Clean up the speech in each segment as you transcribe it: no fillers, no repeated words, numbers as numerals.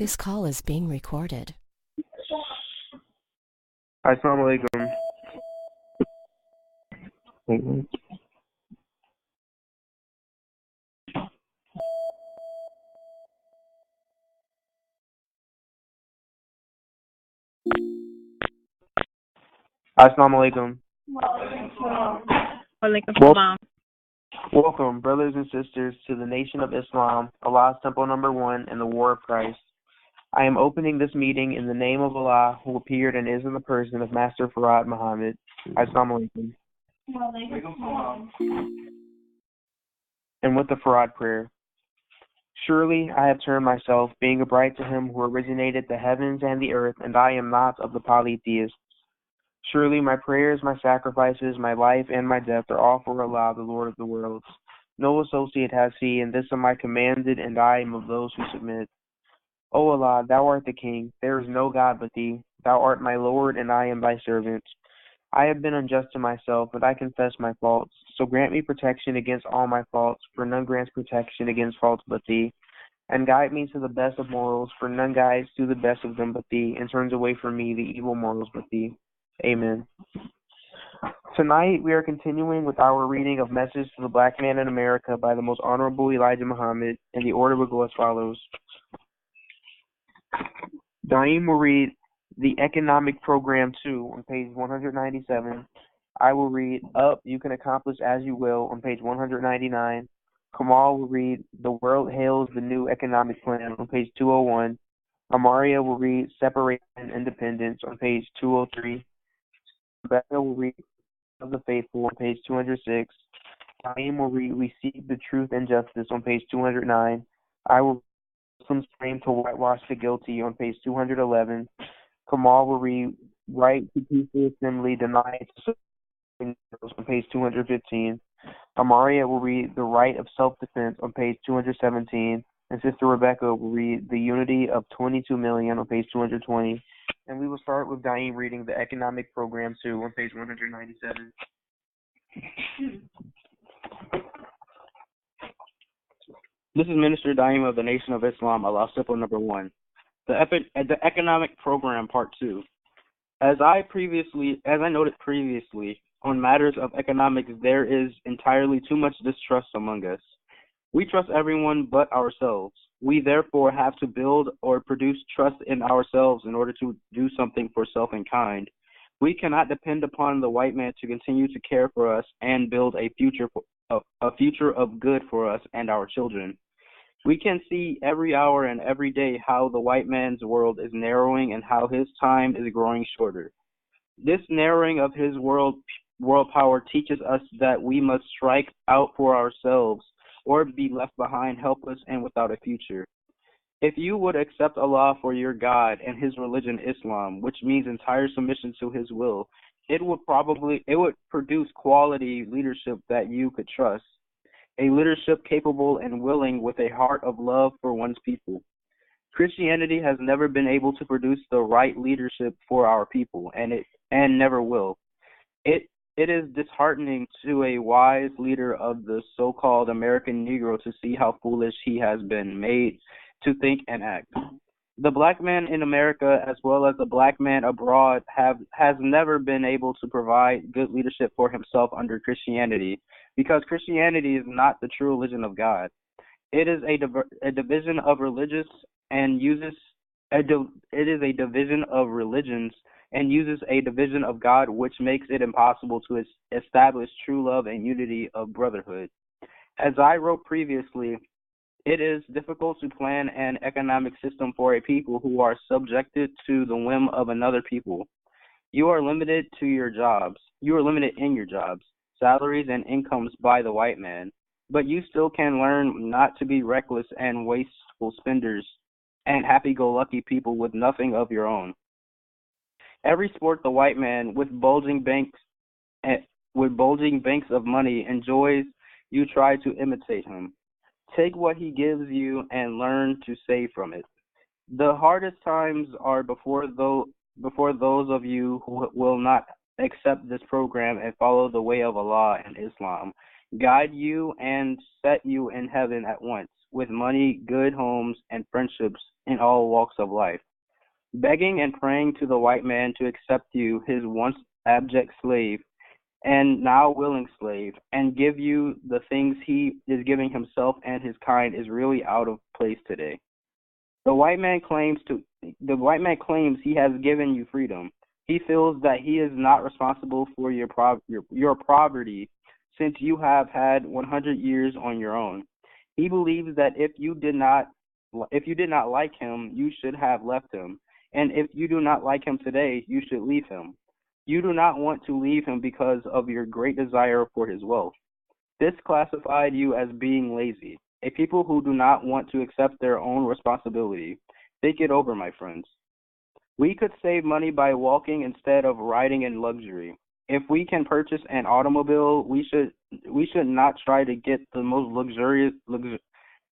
This call is being recorded. Assalamu alaikum. Assalamu alaikum. Walaikum salam. Welcome, brothers and sisters, to the Nation of Islam, Allah's Temple number 1, and the War of Christ. I am opening this meeting in the name of Allah, who appeared and is in the person of Master Farad Muhammad. Assalamu alaikum. And with the Farad prayer. Surely I have turned myself, being a bride to him who originated the heavens and the earth, and I am not of the polytheists. Surely my prayers, my sacrifices, my life, and my death are all for Allah, the Lord of the worlds. No associate has he, and this am I commanded, and I am of those who submit. O Allah, thou art the King, there is no God but thee. Thou art my Lord, and I am thy servant. I have been unjust to myself, and I confess my faults. So grant me protection against all my faults, for none grants protection against faults but thee. And guide me to the best of morals, for none guides to the best of them but thee, and turns away from me the evil morals but thee. Amen. Tonight we are continuing with our reading of Message to the Black Man in America by the Most Honorable Elijah Muhammad, and the order will go as follows. Daim will read the Economic Program 2 on page 197. I will read Up, You Can Accomplish As You Will on page 199. Kamal will read The World Hails the New Economic Plan on page 201. Amaria will read Separation and Independence on page 203. Rebecca will read Of the Faithful on page 206. Naeem will read We Seek the Truth and Justice on page 209. I will read Muslims Claim to Whitewash the Guilty on page 211. Kamal will read Right to Peaceful Assembly Denied on page 215. Amaria will read The Right of Self-Defense on page 217. And Sister Rebecca will read The Unity of 22 Million on page 220. And we will start with Daim reading the Economic Program 2 on page 197. This is Minister Daim of the Nation of Islam, Allah Simple number 1. The Economic Program Part 2. As I noted previously, on matters of economics, there is entirely too much distrust among us. We trust everyone but ourselves. We therefore have to build or produce trust in ourselves in order to do something for self and kind. We cannot depend upon the white man to continue to care for us and build a future of good for us and our children. We can see every hour and every day how the white man's world is narrowing and how his time is growing shorter. This narrowing of his world power teaches us that we must strike out for ourselves or be left behind helpless and without a future. If you would accept Allah for your God and his religion Islam, which means entire submission to his will, it would produce quality leadership that you could trust, a leadership capable and willing with a heart of love for one's people. Christianity has never been able to produce the right leadership for our people, and never will. It is disheartening to a wise leader of the so-called American Negro to see how foolish he has been made to think and act. The black man in America, as well as the black man abroad, has never been able to provide good leadership for himself under Christianity, because Christianity is not the true religion of God. It is a division of religions and uses a division of God, which makes it impossible to establish true love and unity of brotherhood. As I wrote previously, it is difficult to plan an economic system for a people who are subjected to the whim of another people. You are limited in your jobs, salaries, and incomes by the white man, but you still can learn not to be reckless and wasteful spenders and happy-go-lucky people with nothing of your own. Every sport the white man with bulging banks of money enjoys, you try to imitate him. Take what he gives you and learn to save from it. The hardest times are before those of you who will not accept this program and follow the way of Allah and Islam, guide you and set you in heaven at once, with money, good homes, and friendships in all walks of life, begging and praying to the white man to accept you, his once abject slave, and now willing slave, and give you the things he is giving himself and his kind is really out of place today. The white man claims he has given you freedom. He feels that he is not responsible for your poverty since you have had 100 years on your own. He believes that if you did not like him, you should have left him, and if you do not like him today, you should leave him. You do not want to leave him because of your great desire for his wealth. This classified you as being lazy, a people who do not want to accept their own responsibility. Think it over, my friends. We could save money by walking instead of riding in luxury. If we can purchase an automobile, we should not try to get the most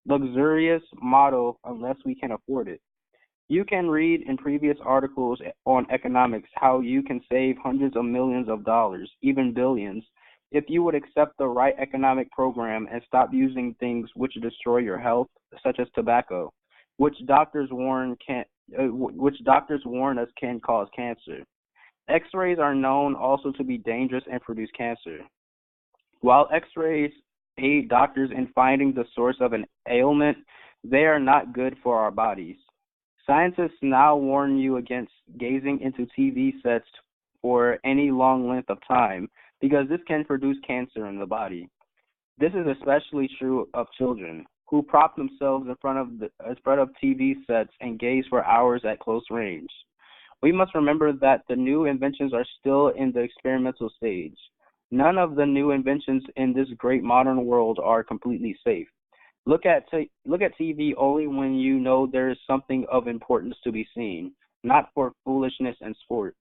luxurious model unless we can afford it. You can read in previous articles on economics how you can save hundreds of millions of dollars, even billions, if you would accept the right economic program and stop using things which destroy your health, such as tobacco, which doctors warn us can cause cancer. X-rays are known also to be dangerous and produce cancer. While X-rays aid doctors in finding the source of an ailment, they are not good for our bodies. Scientists now warn you against gazing into TV sets for any long length of time because this can produce cancer in the body. This is especially true of children who prop themselves in front of TV sets and gaze for hours at close range. We must remember that the new inventions are still in the experimental stage. None of the new inventions in this great modern world are completely safe. Look at TV only when you know there is something of importance to be seen, not for foolishness and sport.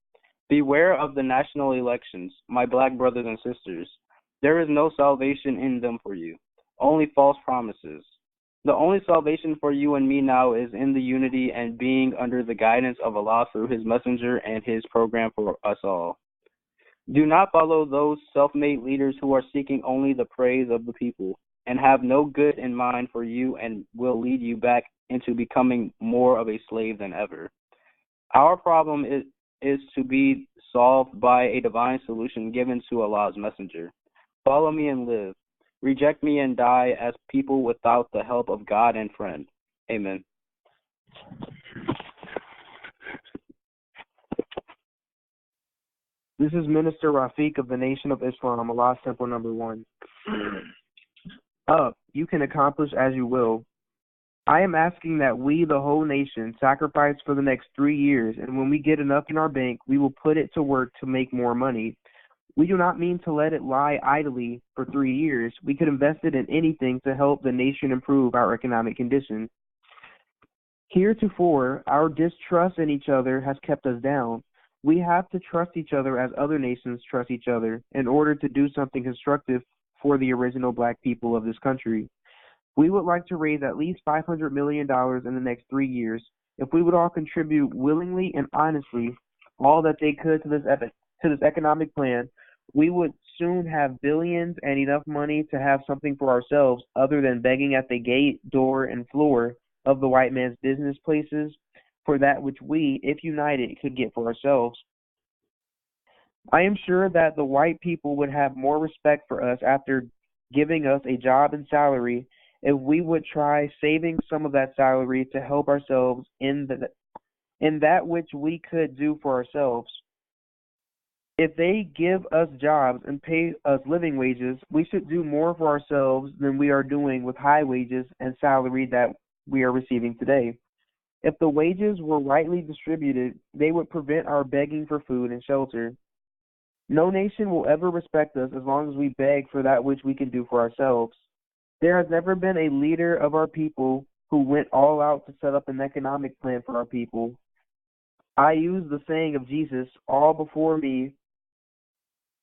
Beware of the national elections, my black brothers and sisters. There is no salvation in them for you, only false promises. The only salvation for you and me now is in the unity and being under the guidance of Allah through His messenger and His program for us all. Do not follow those self-made leaders who are seeking only the praise of the people and have no good in mind for you and will lead you back into becoming more of a slave than ever. Our problem is to be solved by a divine solution given to Allah's messenger. Follow me and live. Reject me and die as people without the help of God and friend. Amen. This is Minister Rafiq of the Nation of Islam, Allah's Temple number 1. Up, you can accomplish as you will. I am asking that we, the whole nation, sacrifice for the next 3 years, and when we get enough in our bank, we will put it to work to make more money. We do not mean to let it lie idly for 3 years. We could invest it in anything to help the nation improve our economic condition. Heretofore, our distrust in each other has kept us down. We have to trust each other as other nations trust each other in order to do something constructive for the original black people of this country. We would like to raise at least $500 million in the next 3 years. If we would all contribute willingly and honestly all that they could to this economic plan, we would soon have billions and enough money to have something for ourselves other than begging at the gate, door, and floor of the white man's business places for that which we, if united, could get for ourselves. I am sure that the white people would have more respect for us after giving us a job and salary if we would try saving some of that salary to help ourselves in that which we could do for ourselves. If they give us jobs and pay us living wages, we should do more for ourselves than we are doing with high wages and salary that we are receiving today. If the wages were rightly distributed, they would prevent our begging for food and shelter. No nation will ever respect us as long as we beg for that which we can do for ourselves. There has never been a leader of our people who went all out to set up an economic plan for our people. I use the saying of Jesus, all before me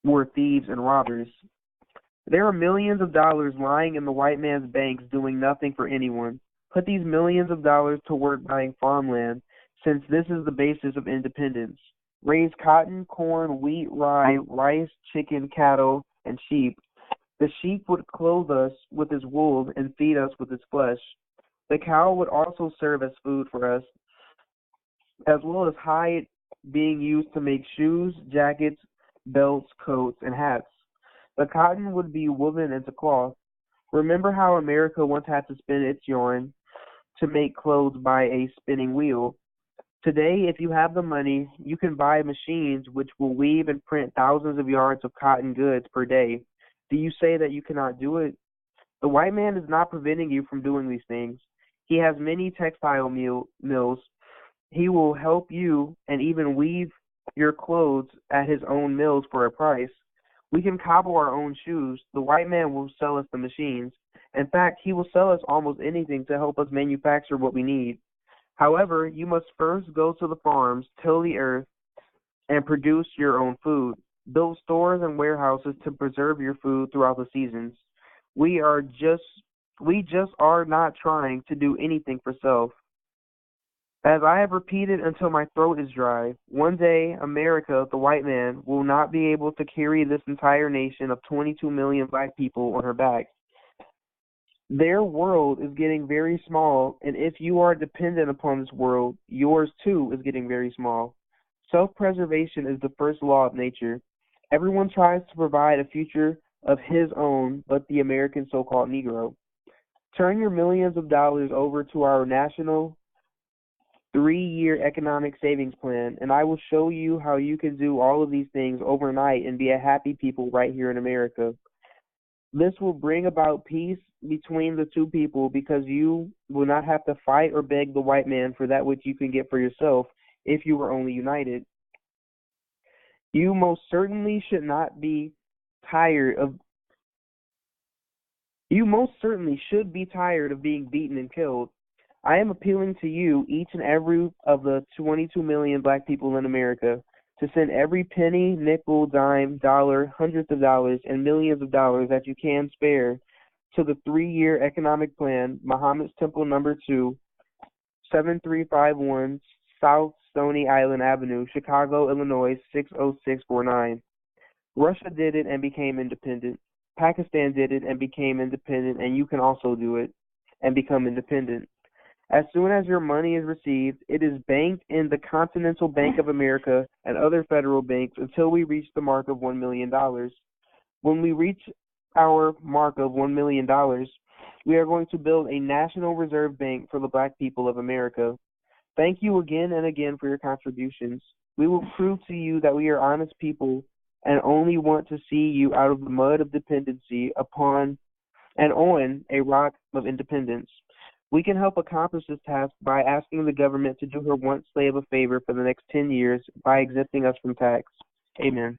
were thieves and robbers. There are millions of dollars lying in the white man's banks doing nothing for anyone. Put these millions of dollars to work buying farmland, since this is the basis of independence. Raise cotton, corn, wheat, rye, rice, chicken, cattle, and sheep. The sheep would clothe us with his wool and feed us with his flesh. The cow would also serve as food for us, as well as hide being used to make shoes, jackets, belts, coats, and hats. The cotton would be woven into cloth. Remember how America once had to spin its yarn to make clothes by a spinning wheel? Today, if you have the money, you can buy machines which will weave and print thousands of yards of cotton goods per day. Do you say that you cannot do it? The white man is not preventing you from doing these things. He has many textile mills. He will help you and even weave your clothes at his own mills for a price. We can cobble our own shoes. The white man will sell us the machines. In fact, he will sell us almost anything to help us manufacture what we need. However, you must first go to the farms, till the earth, and produce your own food. Build stores and warehouses to preserve your food throughout the seasons. We are just we just are not trying to do anything for self. As I have repeated until my throat is dry, one day America, the white man, will not be able to carry this entire nation of 22 million black people on her back. Their world is getting very small, and if you are dependent upon this world, yours too is getting very small. Self-preservation is the first law of nature. Everyone tries to provide a future of his own, but the American so-called Negro. Turn your millions of dollars over to our national 3-year economic savings plan, and I will show you how you can do all of these things overnight and be a happy people right here in America. This will bring about peace between the two people because you will not have to fight or beg the white man for that which you can get for yourself if you were only united. You most certainly should not be tired of You most certainly should be tired of being beaten and killed. I am appealing to you, each and every of the 22 million black people in America, to send every penny, nickel, dime, dollar, hundreds of dollars, and millions of dollars that you can spare to the 3-year economic plan, Muhammad's Temple Number 2, 7351 South Stony Island Avenue, Chicago, Illinois 60649. Russia did it and became independent. Pakistan did it and became independent, and you can also do it and become independent. As soon as your money is received, it is banked in the Continental Bank of America and other federal banks until we reach the mark of $1 million. When we reach our mark of $1 million, we are going to build a National Reserve Bank for the black people of America. Thank you again and again for your contributions. We will prove to you that we are honest people and only want to see you out of the mud of dependency upon and on a rock of independence. We can help accomplish this task by asking the government to do her once slave a favor for the next 10 years by exempting us from tax. Amen.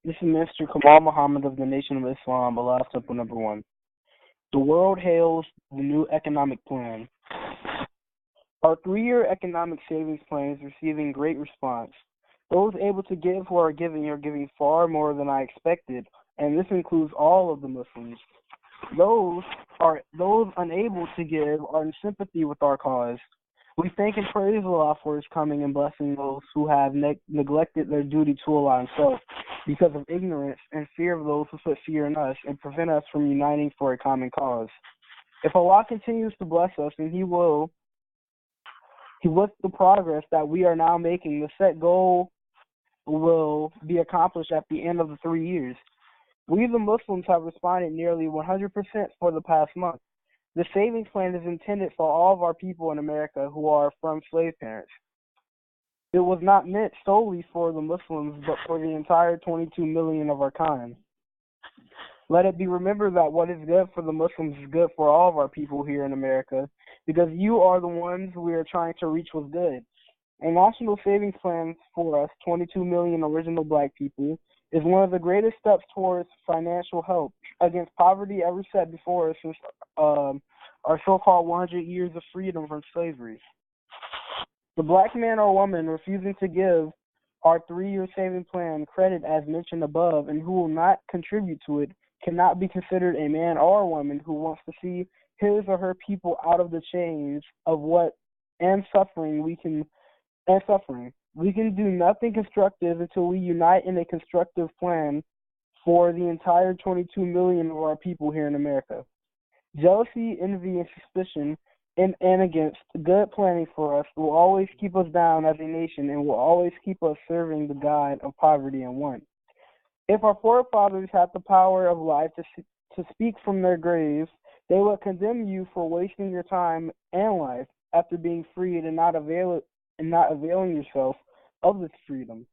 This is Mr. Kamal Muhammad of the Nation of Islam, Allah Simple Number 1. The world hails the new economic plan. Our 3-year economic savings plan is receiving great response. Those able to give who are giving far more than I expected, and this includes all of the Muslims. Those unable to give are in sympathy with our cause. We thank and praise Allah for His coming and blessing those who have neglected their duty to Allah Himself because of ignorance and fear of those who put fear in us and prevent us from uniting for a common cause. If Allah continues to bless us, and He will, with the progress that we are now making, the set goal will be accomplished at the end of the 3 years. We, the Muslims, have responded nearly 100% for the past month. The savings plan is intended for all of our people in America who are from slave parents. It was not meant solely for the Muslims, but for the entire 22 million of our kind. Let it be remembered that what is good for the Muslims is good for all of our people here in America, because you are the ones we are trying to reach with good. A national savings plan for us, 22 million original black people, is one of the greatest steps towards financial help against poverty ever set before us since our so-called 100 years of freedom from slavery. The black man or woman refusing to give our 3-year saving plan credit as mentioned above and who will not contribute to it cannot be considered a man or a woman who wants to see his or her people out of the chains of suffering. We can do nothing constructive until we unite in a constructive plan for the entire 22 million of our people here in America. Jealousy, envy, and suspicion and against good planning for us will always keep us down as a nation and will always keep us serving the God of poverty and want. If our forefathers had the power of life to speak from their graves, they would condemn you for wasting your time and life after being freed and not availing yourself of this freedom.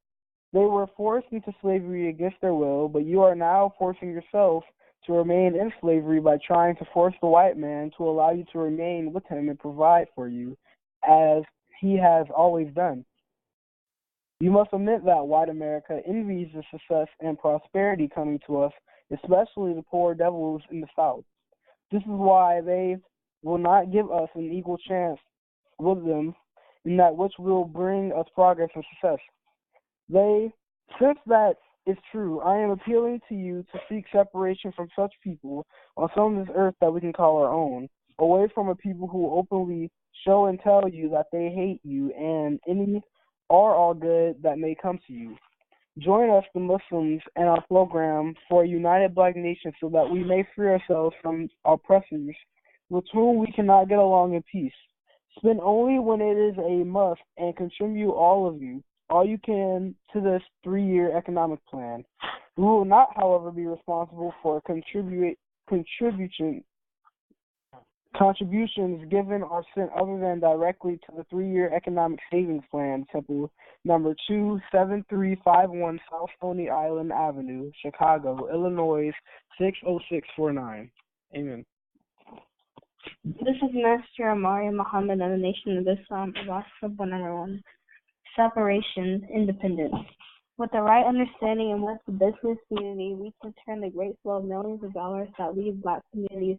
They were forced into slavery against their will, but you are now forcing yourself to remain in slavery by trying to force the white man to allow you to remain with him and provide for you, as he has always done. You must admit that white America envies the success and prosperity coming to us, especially the poor devils in the South. This is why they will not give us an equal chance with them in that which will bring us progress and success. Since that is true, I am appealing to you to seek separation from such people on some of this earth that we can call our own, away from a people who openly show and tell you that they hate you and any or all good that may come to you. Join us, the Muslims, and our program for a united black nation so that we may free ourselves from oppressors with whom we cannot get along in peace. Spend only when it is a must and contribute all you can to this 3-year economic plan. We will not, however, be responsible for contributions given or sent other than directly to the 3-year economic savings plan, Temple number 27351 South Stony Island Avenue, Chicago, Illinois 60649. Amen. This is Master Amari Muhammad of the Nation of Islam, Allah number 1. Separation, independence. With the right understanding and with the business community, we can turn the great flow of millions of dollars that leave black communities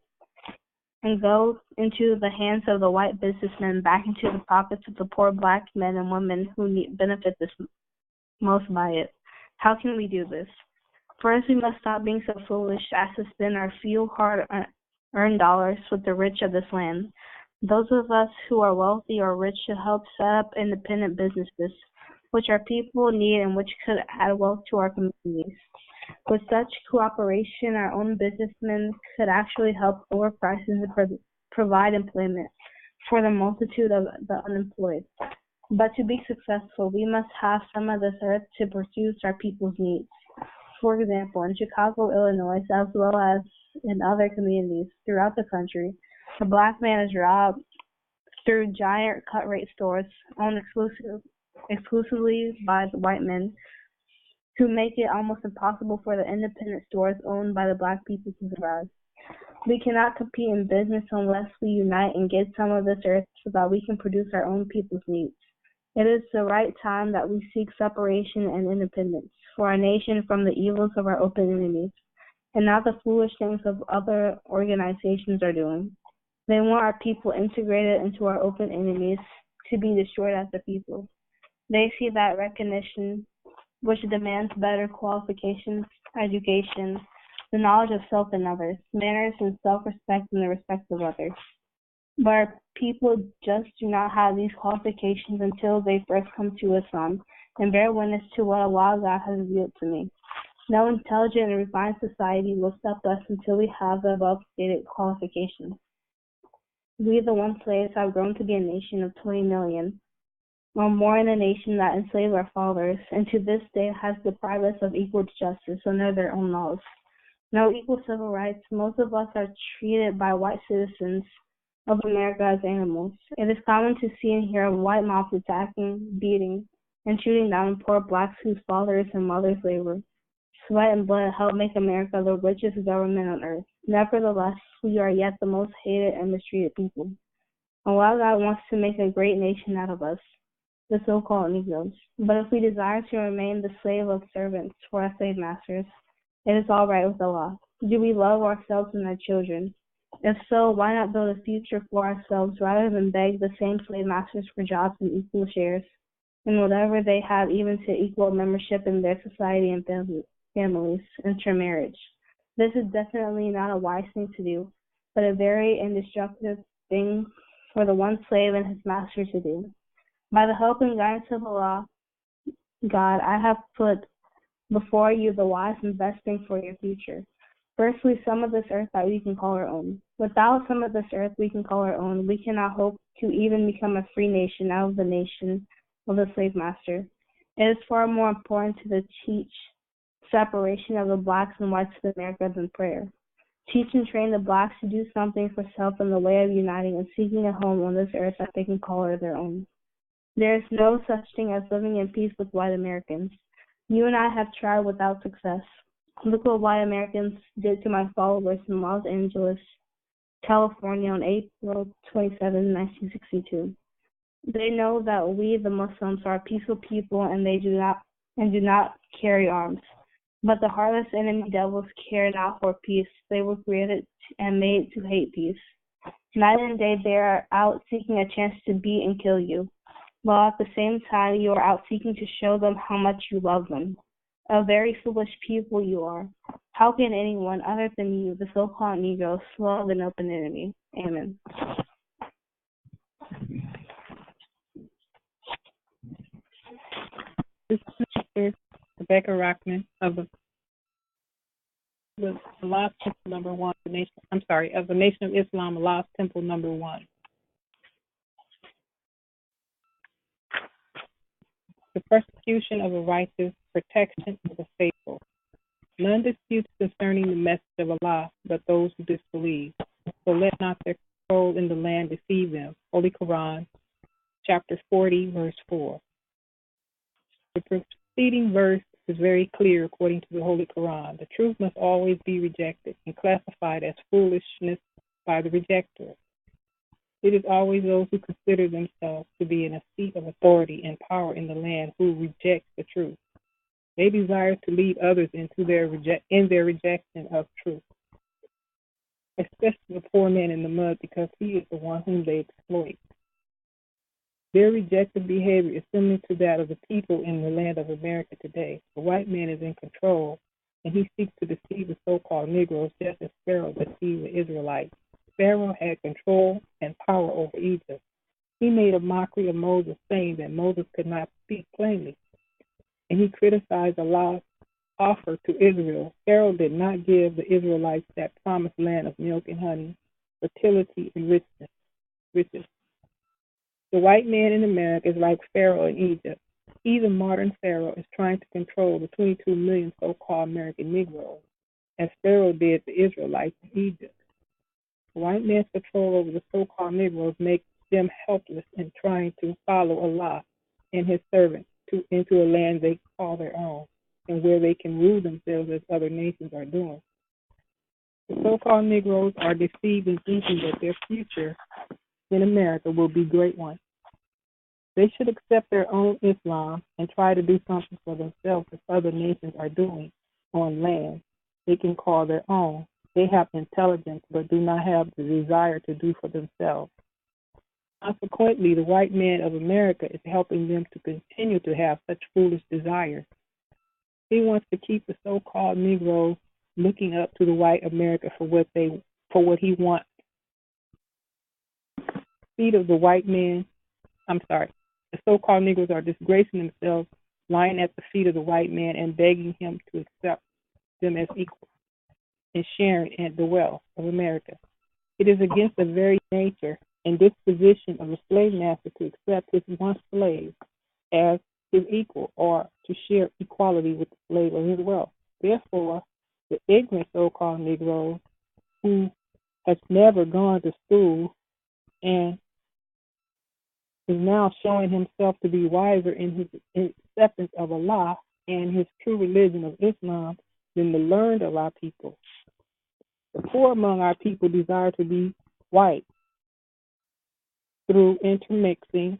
and go into the hands of the white businessmen back into the pockets of the poor black men and women who benefit this most by it. How can we do this? First, we must stop being so foolish as to spend our few hard-earned dollars with the rich of this land. Those of us who are wealthy or rich should help set up independent businesses, which our people need and which could add wealth to our communities. With such cooperation, our own businessmen could actually help lower prices and provide employment for the multitude of the unemployed. But to be successful, we must have some of this earth to produce our people's needs. For example, in Chicago, Illinois, as well as in other communities throughout the country, the black man is robbed through giant cut-rate stores owned exclusively by the white men, who make it almost impossible for the independent stores owned by the black people to survive. We cannot compete in business unless we unite and get some of this earth so that we can produce our own people's needs. It is the right time that we seek separation and independence for our nation from the evils of our open enemies, and not the foolish things of other organizations are doing. They want our people integrated into our open enemies to be destroyed as a people. They see that recognition, which demands better qualifications, education, the knowledge of self and others, manners and self-respect and the respect of others. But our people just do not have these qualifications until they first come to Islam and bear witness to what Allah God has revealed to me. No intelligent and refined society will accept us until we have the above-stated qualifications. We, the one slaves, have grown to be a nation of 20 million, or more in a nation that enslaved our fathers, and to this day has deprived us of equal justice under their own laws. No equal civil rights. Most of us are treated by white citizens of America as animals. It is common to see and hear of white mobs attacking, beating, and shooting down poor blacks whose fathers and mothers labor. Sweat and blood help make America the richest government on earth. Nevertheless, we are yet the most hated and mistreated people. And while God wants to make a great nation out of us, the so-called Negroes, but if we desire to remain the slave of servants for our slave masters, it is all right with Allah. Do we love ourselves and our children? If so, why not build a future for ourselves rather than beg the same slave masters for jobs and equal shares in whatever they have, even to equal membership in their society and families, intermarriage? This is definitely not a wise thing to do, but a very indestructive thing for the one slave and his master to do. By the help and guidance of Allah, God, I have put before you the wise and best thing for your future. Firstly, some of this earth that we can call our own. Without some of this earth we can call our own, we cannot hope to even become a free nation out of the nation of the slave master. It is far more important to teach separation of the blacks and whites of America than prayer. Teach and train the blacks to do something for self in the way of uniting and seeking a home on this earth that they can call their own. There is no such thing as living in peace with white Americans. You and I have tried without success. Look what white Americans did to my followers in Los Angeles, California on April 27, 1962. They know that we, the Muslims, are peaceful people and do not carry arms. But the heartless enemy devils care not for peace. They were created and made to hate peace. Night and day they are out seeking a chance to beat and kill you, while at the same time you are out seeking to show them how much you love them. A very foolish people you are. How can anyone other than you, the so-called Negro, swallow an open enemy? Amen. This is Mr. Rebecca Rockman of the Allah's Temple Number One, of the Nation of Islam, Allah's Temple Number One. The persecution of the righteous, protection of the faithful. None disputes concerning the message of Allah, but those who disbelieve. So let not their control in the land deceive them. Holy Quran, chapter 40, verse 4. The preceding verse is very clear according to the Holy Quran. The truth must always be rejected and classified as foolishness by the rejector. It is always those who consider themselves to be in a seat of authority and power in the land who reject the truth. They desire to lead others into their rejection of truth, especially the poor man in the mud, because he is the one whom they exploit. Their rejective behavior is similar to that of the people in the land of America today. The white man is in control, and he seeks to deceive the so-called Negroes just as Pharaoh deceived the Israelites. Pharaoh had control and power over Egypt. He made a mockery of Moses, saying that Moses could not speak plainly, and he criticized Allah's offer to Israel. Pharaoh did not give the Israelites that promised land of milk and honey, fertility and riches. The white man in America is like Pharaoh in Egypt. He, the modern Pharaoh, is trying to control the 22 million so-called American Negroes, as Pharaoh did the Israelites in Egypt. The white man's control over the so-called Negroes makes them helpless in trying to follow Allah and his servants into a land they call their own, and where they can rule themselves as other nations are doing. The so-called Negroes are deceived in thinking that their future in America will be a great one. They should accept their own Islam and try to do something for themselves as other nations are doing on land they can call their own. They have intelligence but do not have the desire to do for themselves. Consequently, the white man of America is helping them to continue to have such foolish desires. He wants to keep the so-called Negroes looking up to the white America for what he wants. Feet of the white man, the so-called Negroes are disgracing themselves, lying at the feet of the white man and begging him to accept them as equals and sharing in the wealth of America. It is against the very nature and disposition of the slave master to accept his one slave as his equal or to share equality with the slave of his wealth. Therefore, the ignorant so-called Negro who has never gone to school and is now showing himself to be wiser in his acceptance of Allah and his true religion of Islam than the learned of our people. The poor among our people desire to be white through intermixing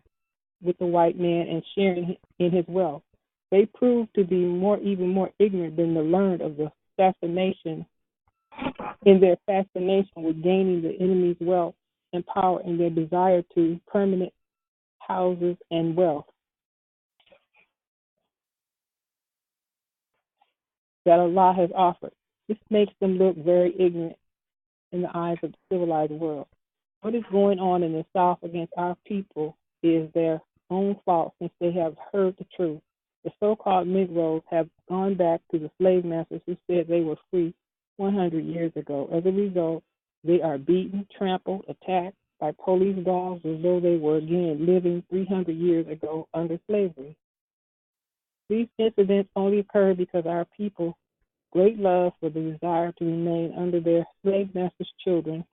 with the white man and sharing in his wealth. They prove to be even more ignorant than the learned of the fascination in their fascination with gaining the enemy's wealth and power and their desire to permanent houses and wealth that Allah has offered. This makes them look very ignorant in the eyes of the civilized world. What is going on in the South against our people is their own fault, since they have heard the truth. The so-called Negroes have gone back to the slave masters who said they were free 100 years ago. As a result, They are beaten, trampled, attacked by police dogs as though they were again living 300 years ago under slavery. These incidents only occur because our people great love for the desire to remain under their slave masters' children.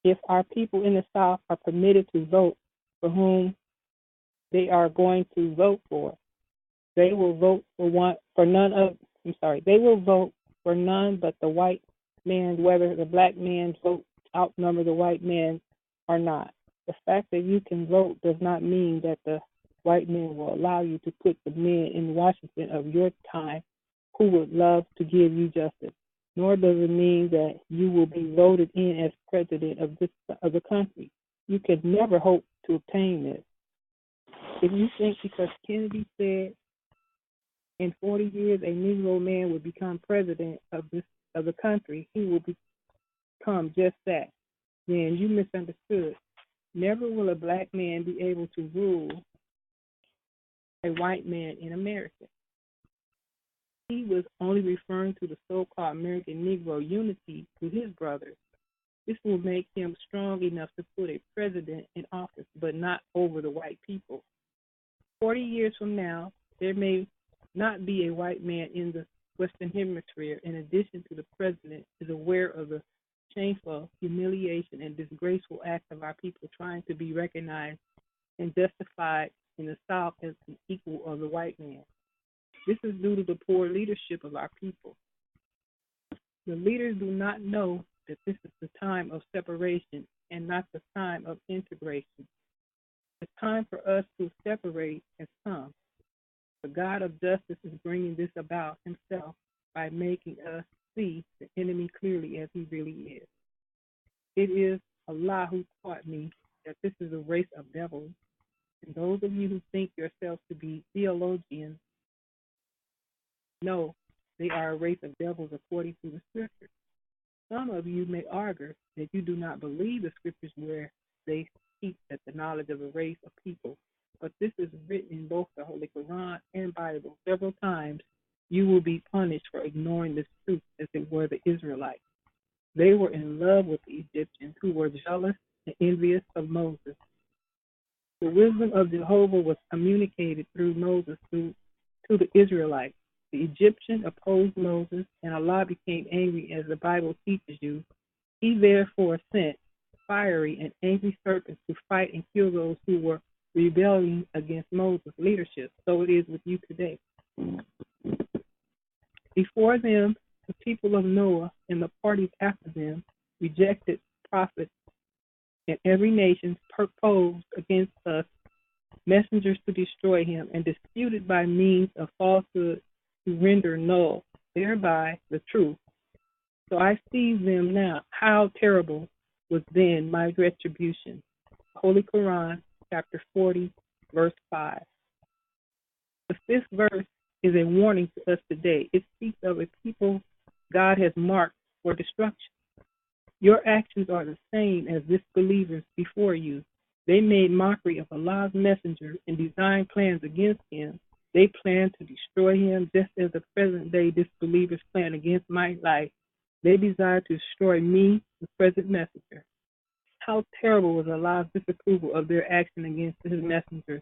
If our people in the South are permitted to vote for whom they are going to vote for, they will vote they will vote for none but the white man, whether the black man's vote outnumber the white man or not. The fact that you can vote does not mean that the white man will allow you to put the men in Washington of your time who would love to give you justice. Nor does it mean that you will be voted in as president of the country. You can never hope to obtain this. If you think because Kennedy said in 40 years a Negro man would become president of the country, he will become just that, then you misunderstood. Never will a black man be able to rule a white man in America. He was only referring to the so-called American Negro unity to his brothers. This will make him strong enough to put a president in office, but not over the white people. 40 years from now, there may not be a white man in the Western Hemisphere, in addition to the president, is aware of the shameful humiliation and disgraceful acts of our people trying to be recognized and justified in the South as an equal of the white man. This is due to the poor leadership of our people. The leaders do not know that this is the time of separation and not the time of integration. The time for us to separate has come. The God of justice is bringing this about himself by making us see the enemy clearly as he really is. It is Allah who taught me that this is a race of devils, and those of you who think yourselves to be theologians know they are a race of devils according to the scriptures. Some of you may argue that you do not believe the scriptures where they teach that the knowledge of a race of people, but this is written in both the Holy Quran and Bible several times. You will be punished for ignoring this truth as it were the Israelites. They were in love with the Egyptians who were jealous and envious of Moses. The wisdom of Jehovah was communicated through Moses to the Israelites. The Egyptian opposed Moses, and Allah became angry, as the Bible teaches you. He therefore sent fiery and angry serpents to fight and kill those who were rebelling against Moses' leadership. So it is with you today. Before them, the people of Noah and the parties after them rejected prophets, and every nation proposed against us messengers to destroy him, and disputed by means of falsehood to render null thereby the truth. So I see them now. How terrible was then my retribution. Holy Quran, chapter 40, verse 5. The fifth verse is a warning to us today. It speaks of a people God has marked for destruction. Your actions are the same as disbelievers before you. They made mockery of Allah's messenger and designed plans against him. They plan to destroy him just as the present-day disbelievers plan against my life. They desire to destroy me, the present messenger. How terrible was Allah's disapproval of their action against his messenger.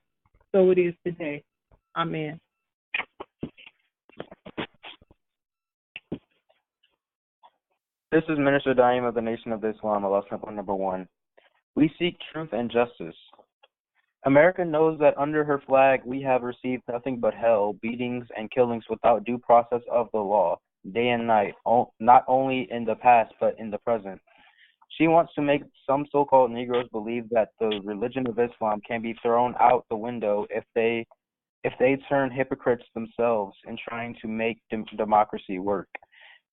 So it is today. Amen. This is Minister Daim of the Nation of Islam, Allah Simple number 1. We seek truth and justice. America knows that under her flag we have received nothing but hell, beatings, and killings without due process of the law, day and night, not only in the past but in the present. She wants to make some so-called Negroes believe that the religion of Islam can be thrown out the window if they turn hypocrites themselves in trying to make democracy work.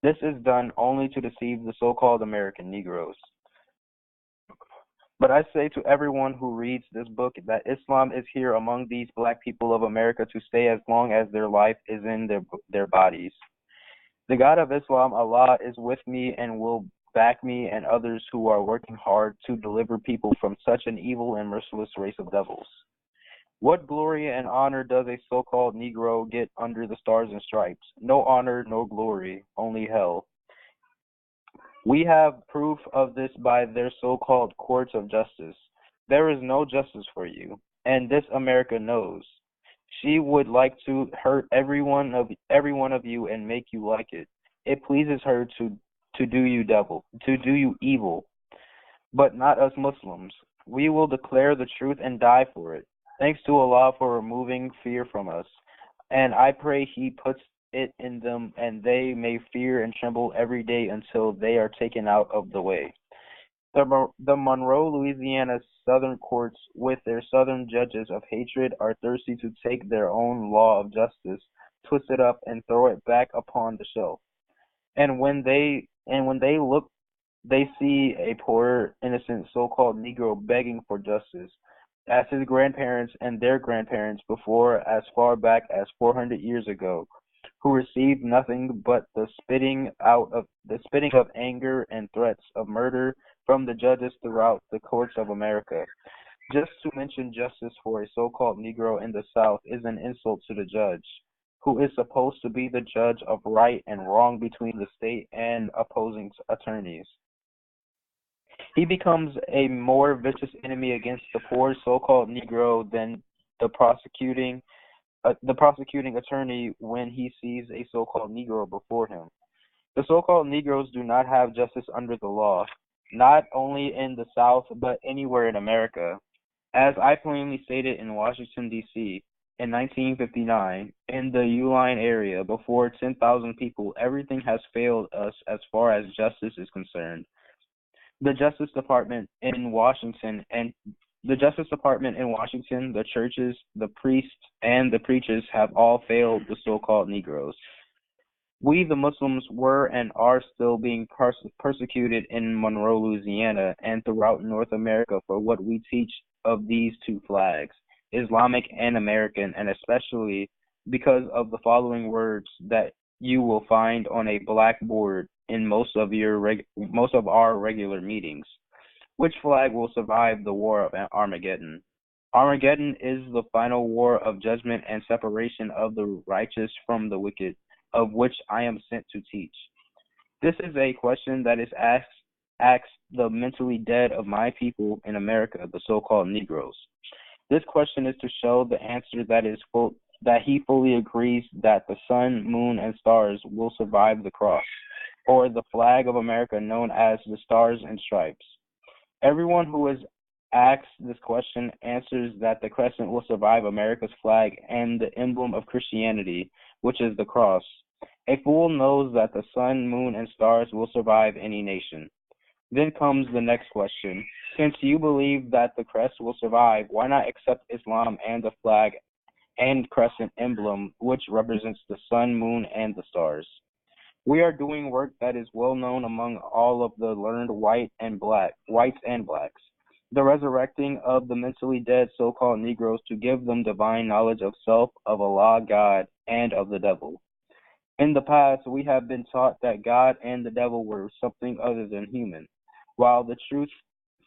This is done only to deceive the so-called American Negroes. But I say to everyone who reads this book that Islam is here among these black people of America to stay as long as their life is in their bodies. The God of Islam, Allah, is with me and will back me and others who are working hard to deliver people from such an evil and merciless race of devils. What glory and honor does a so-called Negro get under the stars and stripes? No honor, no glory, only hell. We have proof of this by their so-called courts of justice. There is no justice for you, and this America knows. She would like to hurt every one of you and make you like it. It pleases her to do you evil, but not us Muslims. We will declare the truth and die for it. Thanks to Allah for removing fear from us. And I pray He puts it in them, and they may fear and tremble every day until they are taken out of the way. The Monroe, Louisiana Southern courts, with their Southern judges of hatred, are thirsty to take their own law of justice, twist it up, and throw it back upon the shelf. And when they look, they see a poor, innocent, so-called Negro begging for justice, as his grandparents and their grandparents before, as far back as 400 years ago, who received nothing but the spitting of anger and threats of murder from the judges throughout the courts of America. Just to mention justice for a so-called Negro in the South is an insult to the judge, who is supposed to be the judge of right and wrong between the state and opposing attorneys. He becomes a more vicious enemy against the poor so-called Negro than the prosecuting attorney when he sees a so-called Negro before him. The so-called Negroes do not have justice under the law, not only in the South, but anywhere in America. As I plainly stated in Washington, D.C., in 1959, in the Uline area, before 10,000 people, everything has failed us as far as justice is concerned. The Justice Department in Washington, the churches, the priests, and the preachers have all failed the so-called Negroes. We, the Muslims, were and are still being persecuted in Monroe, Louisiana, and throughout North America for what we teach of these two flags, Islamic and American, and especially because of the following words that you will find on a blackboard in most of our regular meetings. Which flag will survive the war of Armageddon? Armageddon is the final war of judgment and separation of the righteous from the wicked, of which I am sent to teach. This is a question that is asked the mentally dead of my people in America, the so-called Negroes. This question is to show the answer that he fully agrees that the sun, moon, and stars will survive the cross, or the flag of America known as the Stars and Stripes. Everyone who is asked this question answers that the crescent will survive America's flag and the emblem of Christianity, which is the cross. A fool knows that the sun, moon, and stars will survive any nation. Then comes the next question. Since you believe that the crest will survive, why not accept Islam and the flag and crescent emblem, which represents the sun, moon, and the stars? We are doing work that is well known among all of the learned whites and blacks. The resurrecting of the mentally dead so-called Negroes to give them divine knowledge of self, of Allah, God, and of the devil. In the past, we have been taught that God and the devil were something other than human, while the truth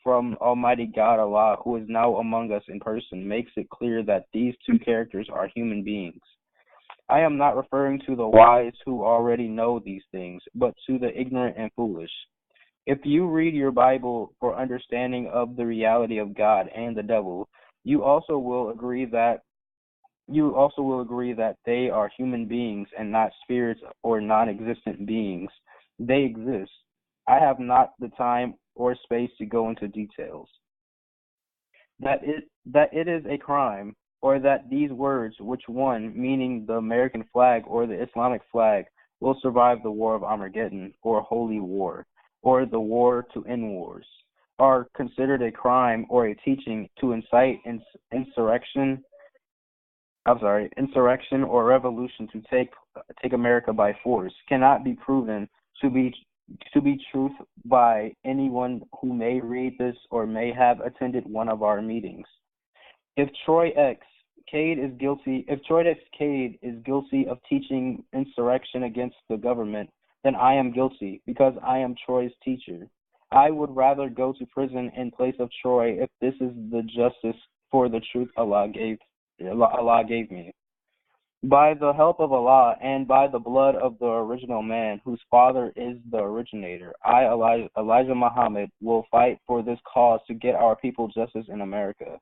from Almighty God, Allah, who is now among us in person, makes it clear that these two characters are human beings. I am not referring to the wise who already know these things, but to the ignorant and foolish. If you read your Bible for understanding of the reality of God and the devil, you also will agree that they are human beings and not spirits or non-existent beings. They exist. I have not the time or space to go into details. That it is a crime, or that these words, which one, meaning the American flag or the Islamic flag, will survive the war of Armageddon, or holy war, or the war to end wars, are considered a crime or a teaching to incite insurrection or revolution to take America by force, cannot be proven to be truth by anyone who may read this or may have attended one of our meetings. If Troy X. Cade is guilty of teaching insurrection against the government, then I am guilty because I am Troy's teacher. I would rather go to prison in place of Troy if this is the justice for the truth Allah gave Allah gave me. By the help of Allah and by the blood of the original man, whose father is the originator, I, Elijah Muhammad, will fight for this cause to get our people justice in America.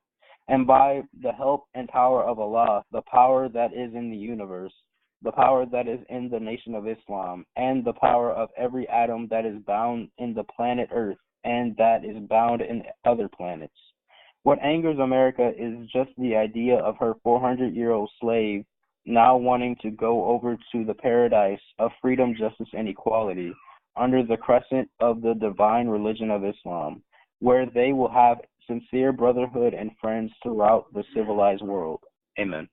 And by the help and power of Allah, the power that is in the universe, the power that is in the nation of Islam, and the power of every atom that is bound in the planet Earth and that is bound in other planets. What angers America is just the idea of her 400-year-old slave now wanting to go over to the paradise of freedom, justice, and equality under the crescent of the divine religion of Islam, where they will have sincere brotherhood and friends throughout the civilized world. Amen.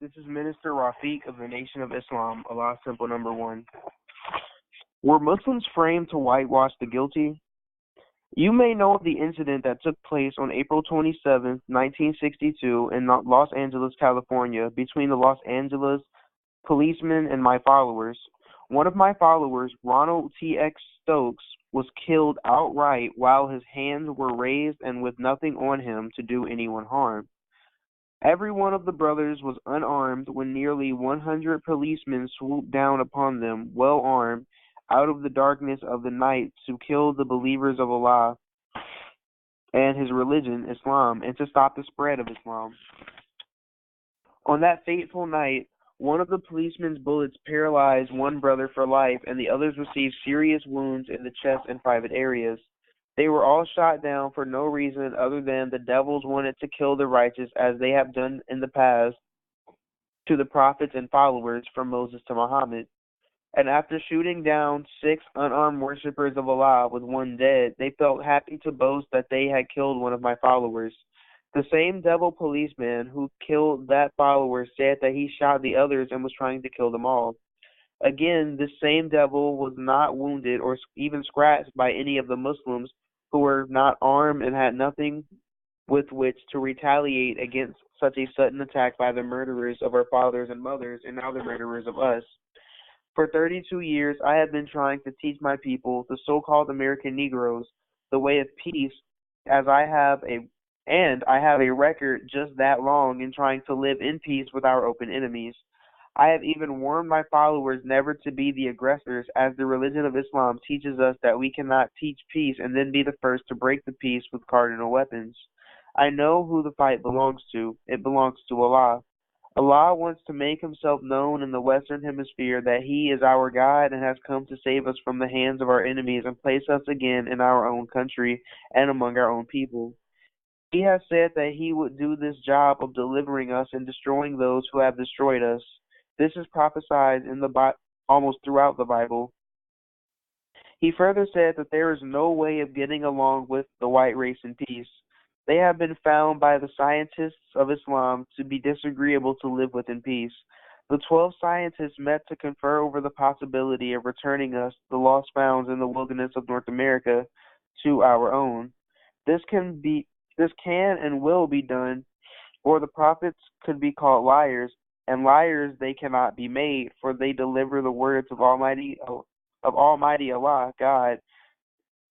This is Minister Rafiq of the Nation of Islam, Allah Simple Number 1. Were Muslims framed to whitewash the guilty? You may know of the incident that took place on April 27, 1962 in Los Angeles, California, between the Los Angeles policemen and my followers. One of my followers, Ronald T.X. Stokes, was killed outright while his hands were raised and with nothing on him to do anyone harm. Every one of the brothers was unarmed when nearly 100 policemen swooped down upon them, well armed, out of the darkness of the night to kill the believers of Allah and his religion, Islam, and to stop the spread of Islam. On that fateful night, one of the policeman's bullets paralyzed one brother for life, and the others received serious wounds in the chest and private areas. They were all shot down for no reason other than the devils wanted to kill the righteous, as they have done in the past to the prophets and followers from Moses to Muhammad. And after shooting down 6 unarmed worshippers of Allah with one dead, they felt happy to boast that they had killed one of my followers. The same devil policeman who killed that follower said that he shot the others and was trying to kill them all. Again, this same devil was not wounded or even scratched by any of the Muslims who were not armed and had nothing with which to retaliate against such a sudden attack by the murderers of our fathers and mothers and now the murderers of us. For 32 years, I have been trying to teach my people, the so-called American Negroes, the way of peace, as I have a record just that long in trying to live in peace with our open enemies. I have even warned my followers never to be the aggressors, as the religion of Islam teaches us that we cannot teach peace and then be the first to break the peace with cardinal weapons. I know who the fight belongs to. It belongs to Allah. Allah wants to make himself known in the Western Hemisphere that he is our God and has come to save us from the hands of our enemies and place us again in our own country and among our own people. He has said that he would do this job of delivering us and destroying those who have destroyed us. This is prophesied in almost throughout the Bible. He further said that there is no way of getting along with the white race in peace. They have been found by the scientists of Islam to be disagreeable to live with in peace. The 12 scientists met to confer over the possibility of returning us, the lost founds in the wilderness of North America, to our own. This can and will be done, or the prophets could be called liars, and liars they cannot be made, for they deliver the words of Almighty Allah, God,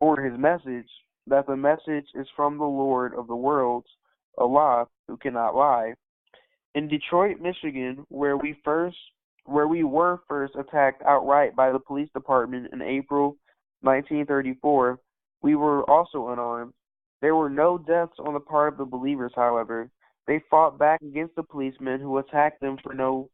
or his message, that the message is from the Lord of the worlds, Allah, who cannot lie. In Detroit, Michigan, where we were first attacked outright by the police department in April 1934, we were also unarmed. There were no deaths on the part of the believers, however. They fought back against the policemen who attacked them for no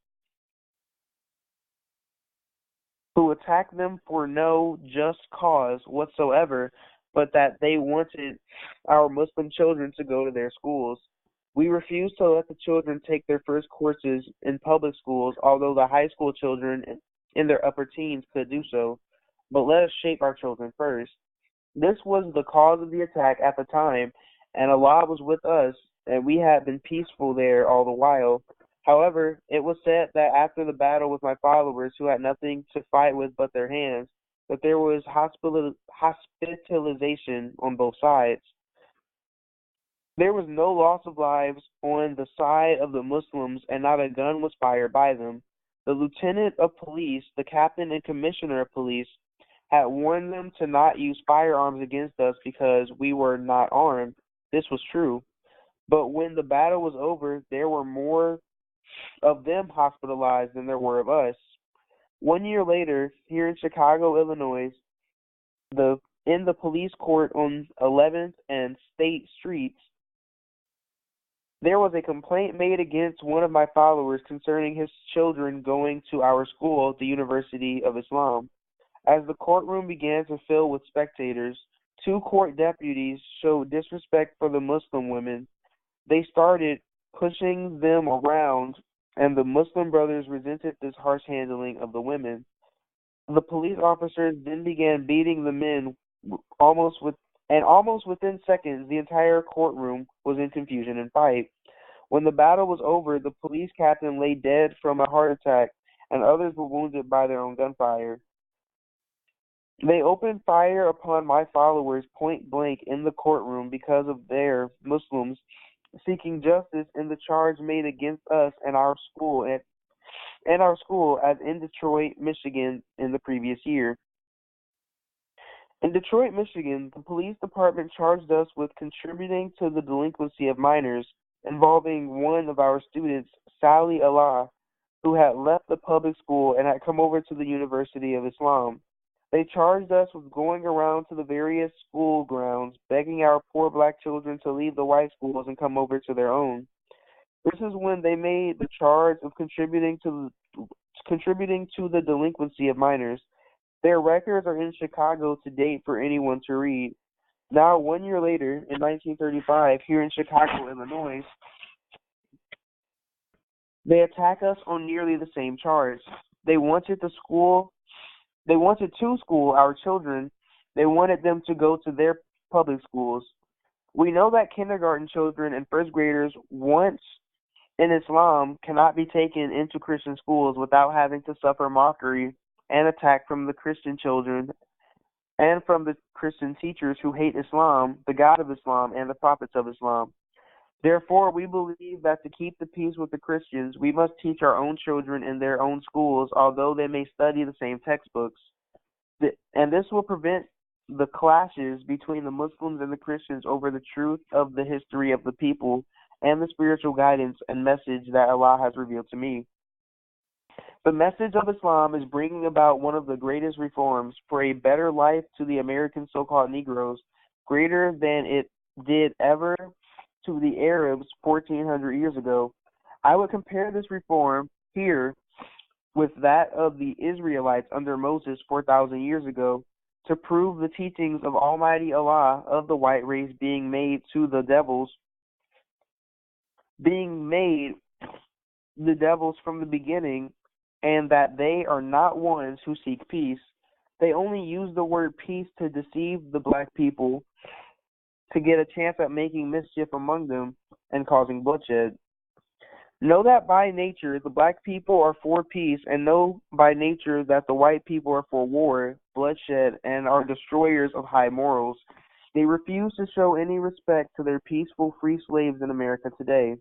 just cause whatsoever, but that they wanted our Muslim children to go to their schools. We refused to let the children take their first courses in public schools, although the high school children in their upper teens could do so. But let us shape our children first. This was the cause of the attack at the time, and Allah was with us, and we had been peaceful there all the while. However, it was said that after the battle with my followers, who had nothing to fight with but their hands, that there was hospitalization on both sides. There was no loss of lives on the side of the Muslims, and not a gun was fired by them. The lieutenant of police, the captain and commissioner of police, had warned them to not use firearms against us because we were not armed. This was true. But when the battle was over, there were more of them hospitalized than there were of us. 1 year later, here in Chicago, Illinois, in the police court on 11th and State Streets, there was a complaint made against one of my followers concerning his children going to our school, the University of Islam. As the courtroom began to fill with spectators, 2 court deputies showed disrespect for the Muslim women. They started pushing them around, and the Muslim brothers resented this harsh handling of the women. The police officers then began beating the men almost within seconds, the entire courtroom was in confusion and fight. When the battle was over, the police captain lay dead from a heart attack, and others were wounded by their own gunfire. They opened fire upon my followers point blank in the courtroom because of their Muslims seeking justice in the charge made against us and our school as in Detroit, Michigan in the previous year. In Detroit, Michigan, the police department charged us with contributing to the delinquency of minors involving one of our students, Sally Allah, who had left the public school and had come over to the University of Islam. They charged us with going around to the various school grounds, begging our poor black children to leave the white schools and come over to their own. This is when they made the charge of contributing to the delinquency of minors. Their records are in Chicago to date for anyone to read. Now, 1 year later, in 1935, here in Chicago, Illinois, they attack us on nearly the same charge. They wanted to school our children. They wanted them to go to their public schools. We know that kindergarten children and first graders once in Islam cannot be taken into Christian schools without having to suffer mockery and attack from the Christian children and from the Christian teachers who hate Islam, the God of Islam, and the prophets of Islam. Therefore, we believe that to keep the peace with the Christians, we must teach our own children in their own schools, although they may study the same textbooks. And this will prevent the clashes between the Muslims and the Christians over the truth of the history of the people and the spiritual guidance and message that Allah has revealed to me. The message of Islam is bringing about one of the greatest reforms for a better life to the American so-called Negroes, greater than it did ever to the Arabs 1,400 years ago. I would compare this reform here with that of the Israelites under Moses 4,000 years ago to prove the teachings of Almighty Allah of the white race being made the devils from the beginning, and that they are not ones who seek peace. They only use the word peace to deceive the black people, to get a chance at making mischief among them and causing bloodshed. Know that by nature the black people are for peace, and know by nature that the white people are for war, bloodshed, and are destroyers of high morals. They refuse to show any respect to their peaceful free slaves in America today.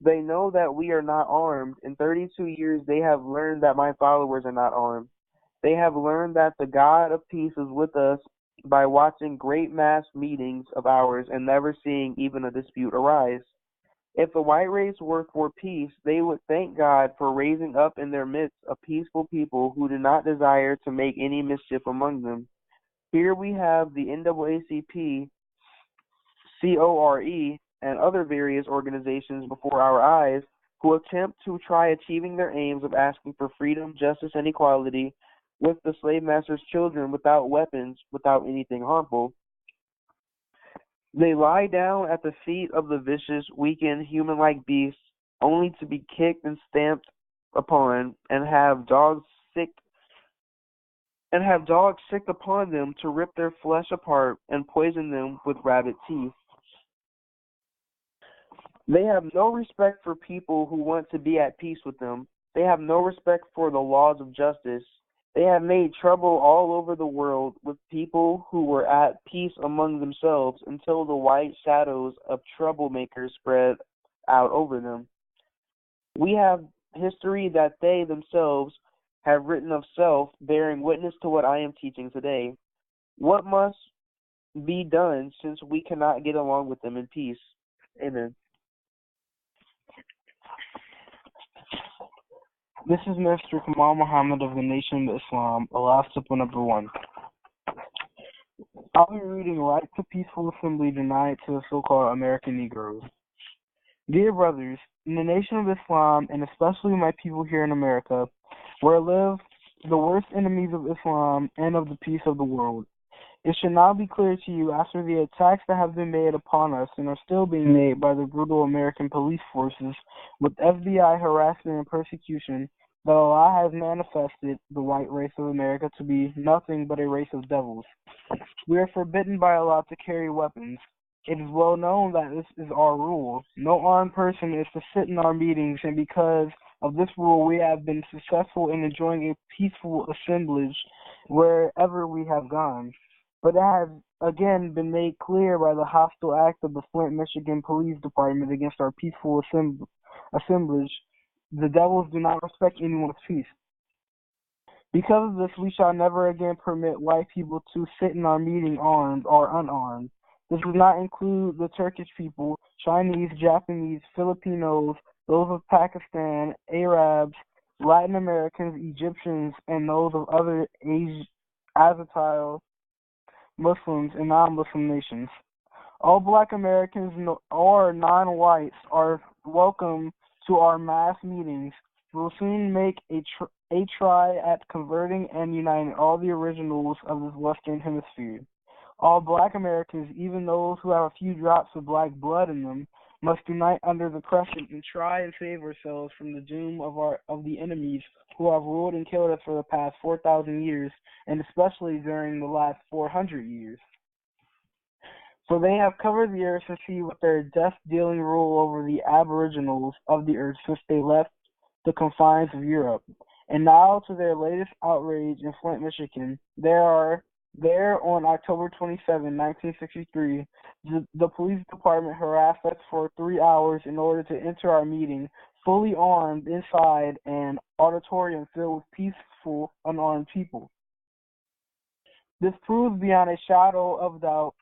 They know that we are not armed. In 32 years, they have learned that my followers are not armed. They have learned that the God of peace is with us by watching great mass meetings of ours and never seeing even a dispute arise. If the white race were for peace, they would thank God for raising up in their midst a peaceful people who do not desire to make any mischief among them. Here we have the NAACP, CORE, and other various organizations before our eyes who attempt to try achieving their aims of asking for freedom, justice, and equality with the slave master's children without weapons, without anything harmful. They lie down at the feet of the vicious, weakened, human-like beasts, only to be kicked and stamped upon, and have dogs sicked upon them to rip their flesh apart and poison them with rabid teeth. They have no respect for people who want to be at peace with them. They have no respect for the laws of justice. They have made trouble all over the world with people who were at peace among themselves until the white shadows of troublemakers spread out over them. We have history that they themselves have written of self, bearing witness to what I am teaching today. What must be done since we cannot get along with them in peace? Amen. This is Mr. Kamal Muhammad of the Nation of Islam, Allah Simple number 1. I'll be reading Right to Peaceful Assembly denied to the so-called American Negroes. Dear brothers, in the Nation of Islam, and especially my people here in America, where live the worst enemies of Islam and of the peace of the world, it should now be clear to you, after the attacks that have been made upon us and are still being made by the brutal American police forces with FBI harassment and persecution, that Allah has manifested the white race of America to be nothing but a race of devils. We are forbidden by Allah to carry weapons. It is well known that this is our rule. No armed person is to sit in our meetings, and because of this rule we have been successful in enjoying a peaceful assemblage wherever we have gone. But it has again been made clear by the hostile act of the Flint, Michigan Police Department against our peaceful assemblage. The devils do not respect anyone's peace. Because of this, we shall never again permit white people to sit in our meeting armed or unarmed. This does not include the Turkish people, Chinese, Japanese, Filipinos, those of Pakistan, Arabs, Latin Americans, Egyptians, and those of other Asiatic Muslims and non-Muslim nations. All black Americans or non-whites are welcome to our mass meetings. We will soon make a try at converting and uniting all the originals of this Western Hemisphere. All black Americans, even those who have a few drops of black blood in them, must unite under the crescent and try and save ourselves from the doom of the enemies who have ruled and killed us for the past 4,000 years, and especially during the last 400 years. For they have covered the earth and sea with their death-dealing rule over the aboriginals of the earth since they left the confines of Europe. And now to their latest outrage in Flint, Michigan. There on October 27, 1963, the police department harassed us for 3 hours in order to enter our meeting, fully armed inside an auditorium filled with peaceful, unarmed people. This proves beyond a shadow of doubt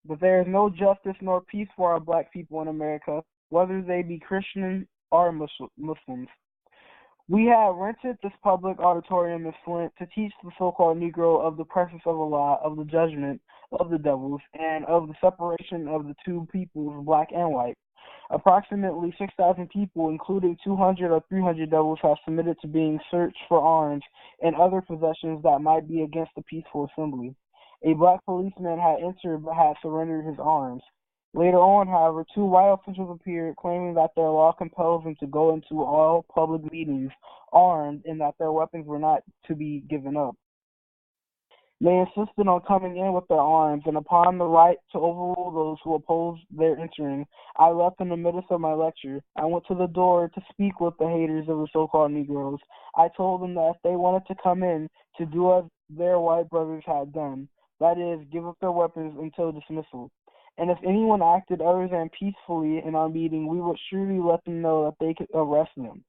that there is no justice nor peace for our black people in America, whether they be Christian or Muslims. We have rented this public auditorium in Flint to teach the so-called Negro of the presence of Allah, of the judgment of the devils, and of the separation of the two peoples, black and white. Approximately 6,000 people, including 200 or 300 devils, have submitted to being searched for arms and other possessions that might be against the peaceful assembly. A black policeman had entered but had surrendered his arms. Later on, however, 2 white officials appeared, claiming that their law compels them to go into all public meetings armed and that their weapons were not to be given up. They insisted on coming in with their arms, and upon the right to overrule those who opposed their entering, I left in the midst of my lecture. I went to the door to speak with the haters of the so-called Negroes. I told them that if they wanted to come in, to do as their white brothers had done, that is, give up their weapons until dismissal. And if anyone acted other than peacefully in our meeting, we would surely let them know that they could arrest them.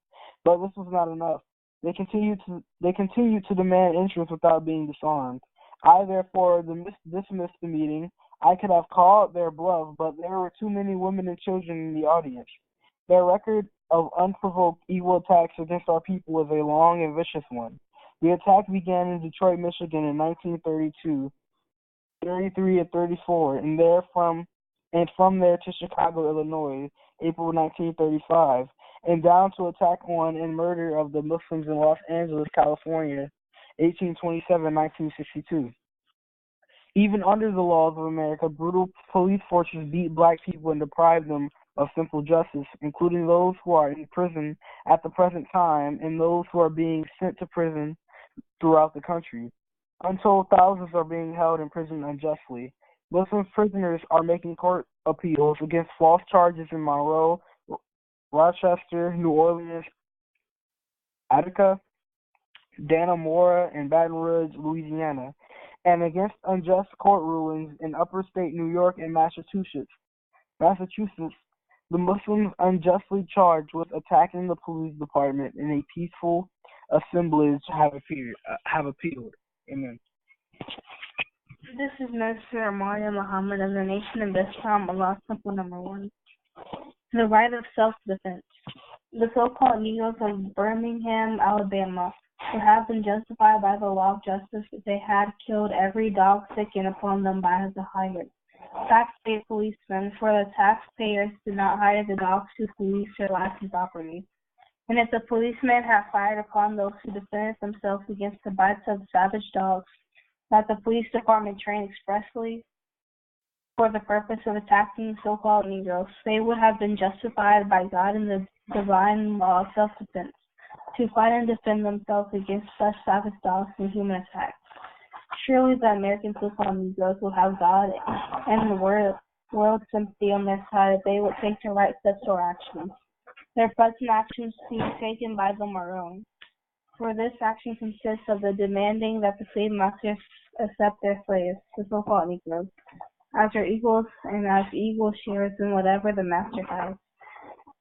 But this was not enough. They continued to demand entrance without being disarmed. I therefore dismissed the meeting. I could have called their bluff, but there were too many women and children in the audience. Their record of unprovoked evil attacks against our people was a long and vicious one. The attack began in Detroit, Michigan in 1932. 33 and 34, and from there to Chicago, Illinois, April 1935, and down to attack on and murder of the Muslims in Los Angeles, California, 1827-1962. Even under the laws of America, brutal police forces beat black people and deprived them of simple justice, including those who are in prison at the present time and those who are being sent to prison throughout the country. Untold thousands are being held in prison unjustly. Muslim prisoners are making court appeals against false charges in Monroe, Rochester, New Orleans, Attica, Dannemora, and Baton Rouge, Louisiana, and against unjust court rulings in upstate New York and Massachusetts. The Muslims unjustly charged with attacking the police department in a peaceful assemblage have appealed. Amen. This is Mr. Maria Muhammad of the Nation of Islam, Allah Simple number 1. The right of self-defense. The so-called Negroes of Birmingham, Alabama, would have been justified by the law of justice if they had killed every dog sickened upon them by the hired taxpayer policemen, for the taxpayers did not hire the dogs to police their lives and property. And if the policemen had fired upon those who defended themselves against the bites of savage dogs that the police department trained expressly for the purpose of attacking the so-called Negroes, they would have been justified by God in the divine law of self-defense to fight and defend themselves against such savage dogs and human attacks. Surely the American so-called Negroes will have God and the world sympathy on their side if they would take the right steps or actions. Their present actions being taken by them are wrong. For this action consists of the demanding that the slave masters accept their slaves, the so-called Negroes, as their equals and as equal shares in whatever the master has,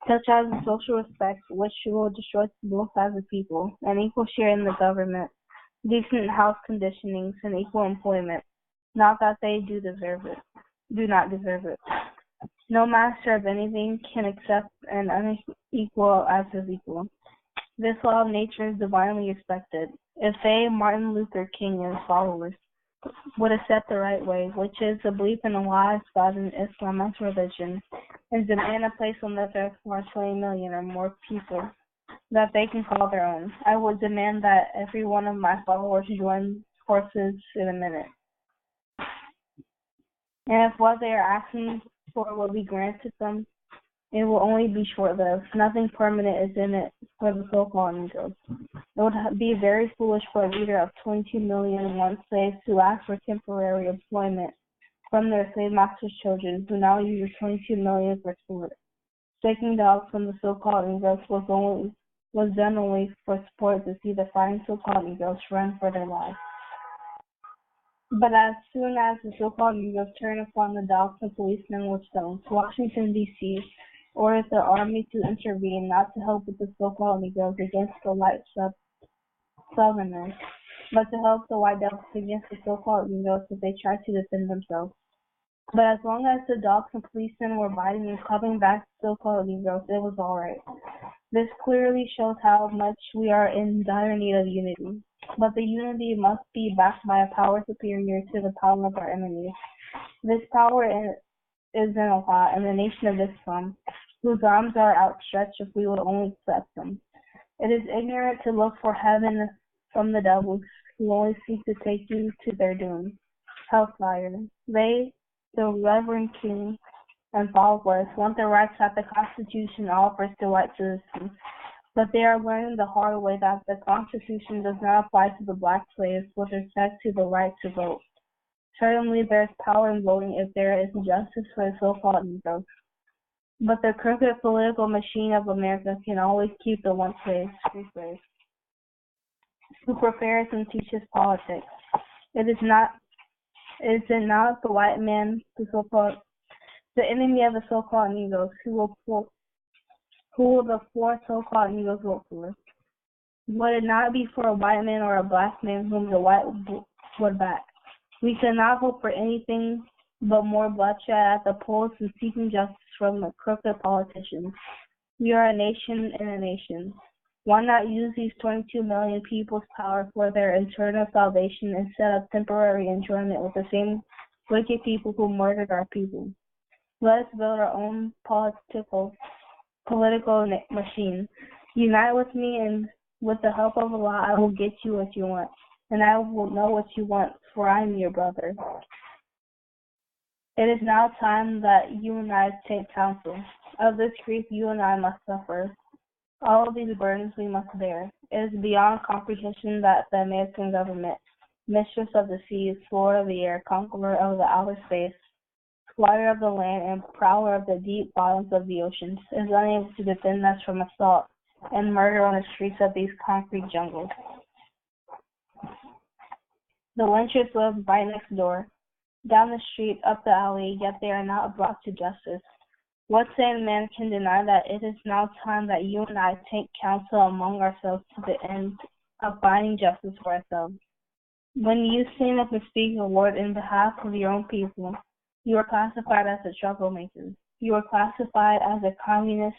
such as the social respect which will destroy both sides of people, an equal share in the government, decent house conditionings, and equal employment. Not that they do not deserve it. No master of anything can accept an unequal as his equal. This law of nature is divinely respected. If they, Martin Luther King and his followers, would accept the right way, which is the belief in Allah, God, and Islam as religion, and demand a place on this earth for 20 million or more people that they can call their own, I would demand that every one of my followers join forces in a minute. And if what they are asking for will be granted them, it will only be short-lived. Nothing permanent is in it for the so-called Negroes. It would be very foolish for a leader of 22 million one slaves to ask for temporary employment from their slave masters' children, who now use 22 million for sport. Taking dogs from the so-called Negroes was done only for sport to see the fine so-called Negroes run for their lives. But as soon as the so-called Negroes turned upon the dogs and policemen with stones, Washington, D.C. ordered the army to intervene, not to help with the so-called Negroes against the white Southerners, but to help the white devils against the so-called Negroes if they tried to defend themselves. But as long as the dogs and policemen were biting and clubbing back the so-called Negroes, it was all right. This clearly shows how much we are in dire need of unity. But the unity must be backed by a power superior to the power of our enemies. This power is in Allah and the nation of Islam, whose arms are outstretched if we will only accept them. It is ignorant to look for heaven from the devils, who only seek to take you to their doom. Hellfire. They, the reverend king and followers, want the rights that the Constitution offers to white citizens, but they are learning the hard way that the Constitution does not apply to the black slaves with respect to the right to vote. Certainly there is power in voting if there is justice for the so-called Negroes. But the crooked political machine of America can always keep the once slaves, free slaves, who prepares and teaches politics. Is it not the white man, the enemy of the so-called Negroes, who will the poor so-called Negroes vote for? Would it not be for a white man or a black man whom the white would back? We cannot hope for anything but more bloodshed at the polls and seeking justice from the crooked politicians. We are a nation in a nation. Why not use these 22 million people's power for their eternal salvation instead of temporary enjoyment with the same wicked people who murdered our people? Let us build our own political machine. Unite with me, and with the help of Allah, I will get you what you want, and I will know what you want, for I am your brother. It is now time that you and I take counsel. Of this grief you and I must suffer. All of these burdens we must bear. It is beyond comprehension that the American government, mistress of the seas, lord of the air, conqueror of the outer space, squire of the land, and prowler of the deep bottoms of the oceans, is unable to defend us from assault and murder on the streets of these concrete jungles. The lynchers live right next door, down the street, up the alley, yet they are not brought to justice. What sane man can deny that it is now time that you and I take counsel among ourselves to the end of finding justice for ourselves? When you stand up and speak a word in behalf of your own people, you are classified as a troublemaker. You are classified as a communist,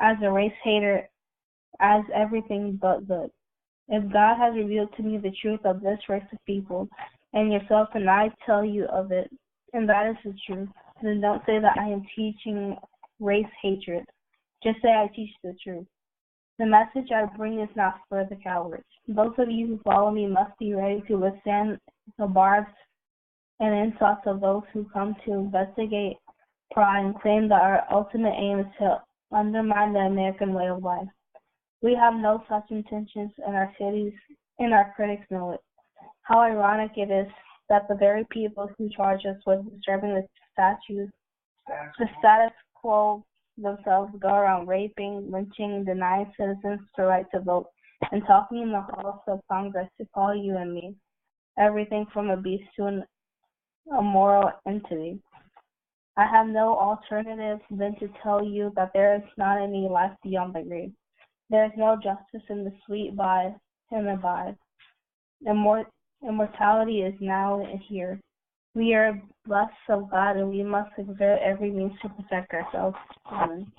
as a race hater, as everything but good. If God has revealed to me the truth of this race of people, and yourself and I tell you of it, and that is the truth, then don't say that I am teaching race hatred. Just say I teach the truth. The message I bring is not for the cowards. Those of you who follow me must be ready to withstand the barbs and insults of those who come to investigate, pry, and claim that our ultimate aim is to undermine the American way of life. We have no such intentions in our cities, and our critics know it. How ironic it is that the very people who charge us with disturbing the status quo themselves go around raping, lynching, denying citizens the right to vote, and talking in the halls of Congress to call you and me everything from a beast to a moral entity. I have no alternative than to tell you that there is not any life beyond the grave. There is no justice in the sweet by and the by. Immortality is now and here. We are blessed of God, and we must exert every means to protect ourselves. Amen.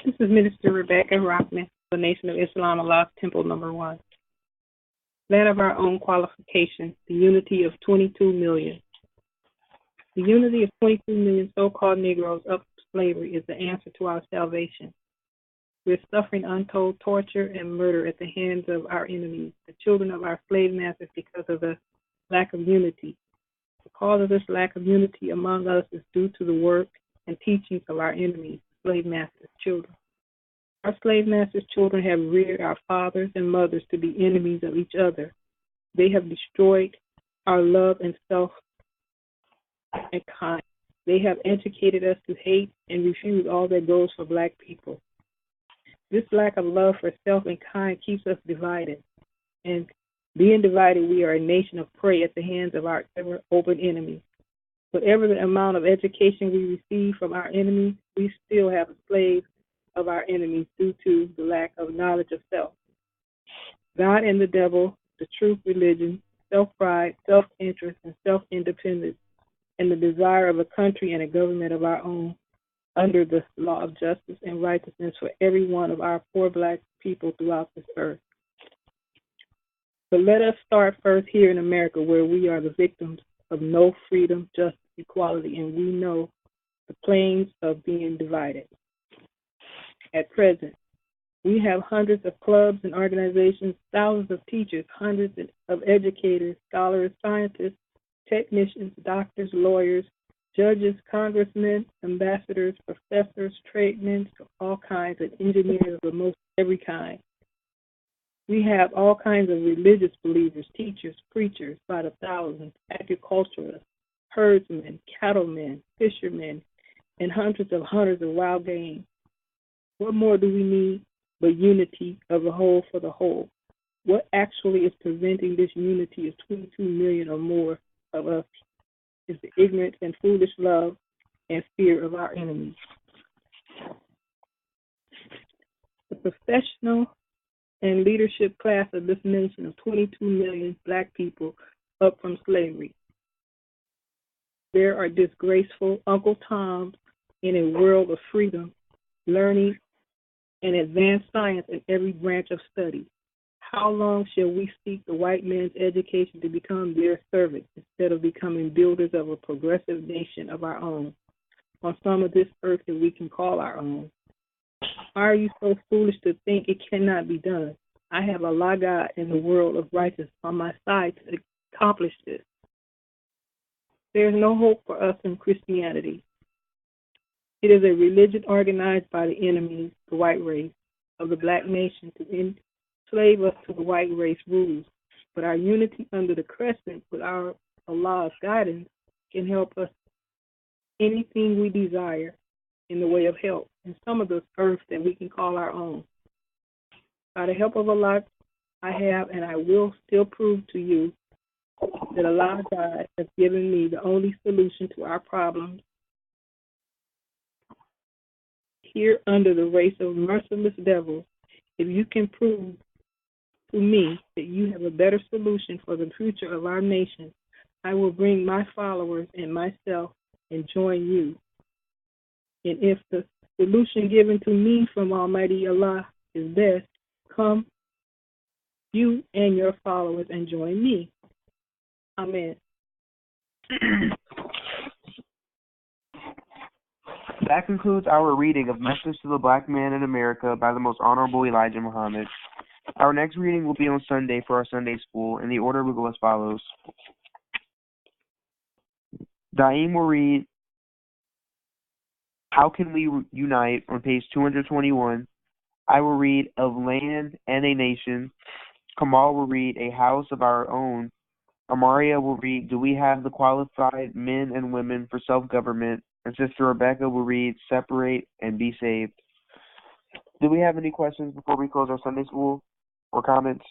This is Minister Rebecca Rockman, the Nation of Islam, Allah's Temple number 1. Land of our own qualification, the unity of 22 million. The unity of 22 million so-called Negroes up from slavery is the answer to our salvation. We are suffering untold torture and murder at the hands of our enemies, the children of our slave masters, because of the lack of unity. The cause of this lack of unity among us is due to the work and teachings of our enemies, slave masters' children. Our slave masters' children have reared our fathers and mothers to be enemies of each other. They have destroyed our love and self and kind. They have educated us to hate and refuse all that goes for black people. This lack of love for self and kind keeps us divided. And being divided, we are a nation of prey at the hands of our ever-open enemies. Whatever the amount of education we receive from our enemies, we still have a slave of our enemies due to the lack of knowledge of self. God and the devil, the truth religion, self-pride, self-interest, and self-independence, and the desire of a country and a government of our own under the law of justice and righteousness for every one of our poor black people throughout this earth. But let us start first here in America, where we are the victims of no freedom, justice, equality, and we know the plains of being divided. At present, we have hundreds of clubs and organizations, thousands of teachers, hundreds of educators, scholars, scientists, technicians, doctors, lawyers, judges, congressmen, ambassadors, professors, tradesmen of all kinds, and engineers of most every kind. We have all kinds of religious believers, teachers, preachers by the thousands, agriculturalists, herdsmen, cattlemen, fishermen, and hundreds of hunters of wild game. What more do we need but unity of the whole for the whole? What actually is preventing this unity of 22 million or more of us is the ignorant and foolish love and fear of our enemies. The professional and leadership class of this nation of 22 million black people up from slavery. There are disgraceful Uncle Toms in a world of freedom, learning, and advanced science in every branch of study. How long shall we seek the white man's education to become their servants instead of becoming builders of a progressive nation of our own, on some of this earth that we can call our own? Why are you so foolish to think it cannot be done? I have Allah God and the world of righteousness on my side to accomplish this. There is no hope for us in Christianity. It is a religion organized by the enemies, the white race, of the black nation to enslave us to the white race rules. But our unity under the crescent with our Allah's guidance can help us anything we desire in the way of help in some of this earth that we can call our own. By the help of Allah, I have and I will still prove to you that Allah God has given me the only solution to our problems here under the race of merciless devils. If you can prove to me that you have a better solution for the future of our nation, I will bring my followers and myself and join you. And if the solution given to me from Almighty Allah is best, come you and your followers and join me. Amen. That concludes our reading of Message to the Black Man in America by the Most Honorable Elijah Muhammad. Our next reading will be on Sunday for our Sunday school, and the order will go as follows. Daim will read How Can We Unite on page 221. I will read Of Land and a Nation. Kamal will read A House of Our Own. Amaria will read Do We Have the Qualified Men and Women for Self-Government? And Sister Rebecca will read Separate and Be Saved. Do we have any questions before we close our Sunday school or comments?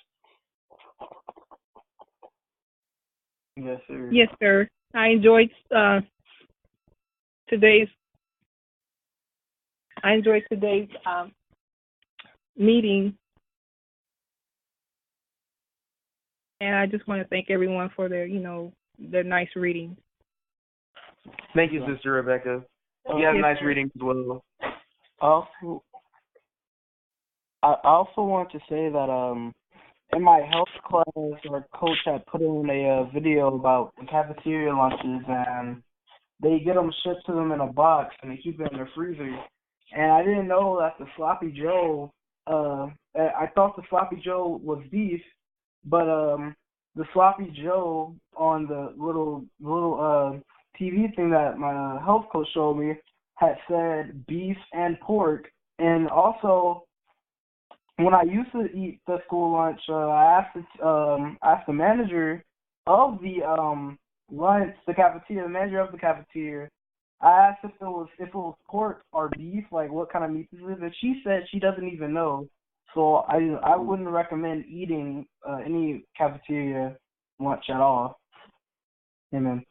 Yes, sir. Yes, sir. I enjoyed today's meeting, and I just want to thank everyone for their nice reading. Thank you, Sister Rebecca. You had a nice reading as well. I also want to say that in my health class, our coach had put in a video about the cafeteria lunches, and they get them shipped to them in a box, and they keep it in their freezer. And I didn't know that the sloppy Joe. I thought the sloppy Joe was beef, but the sloppy Joe on the little TV thing that my health coach showed me had said beef and pork. And also, when I used to eat the school lunch, I asked the manager of the lunch, the cafeteria, the manager of the cafeteria. I asked if it was pork or beef, like what kind of meat this is, and she said she doesn't even know. So I wouldn't recommend eating any cafeteria lunch at all. Amen.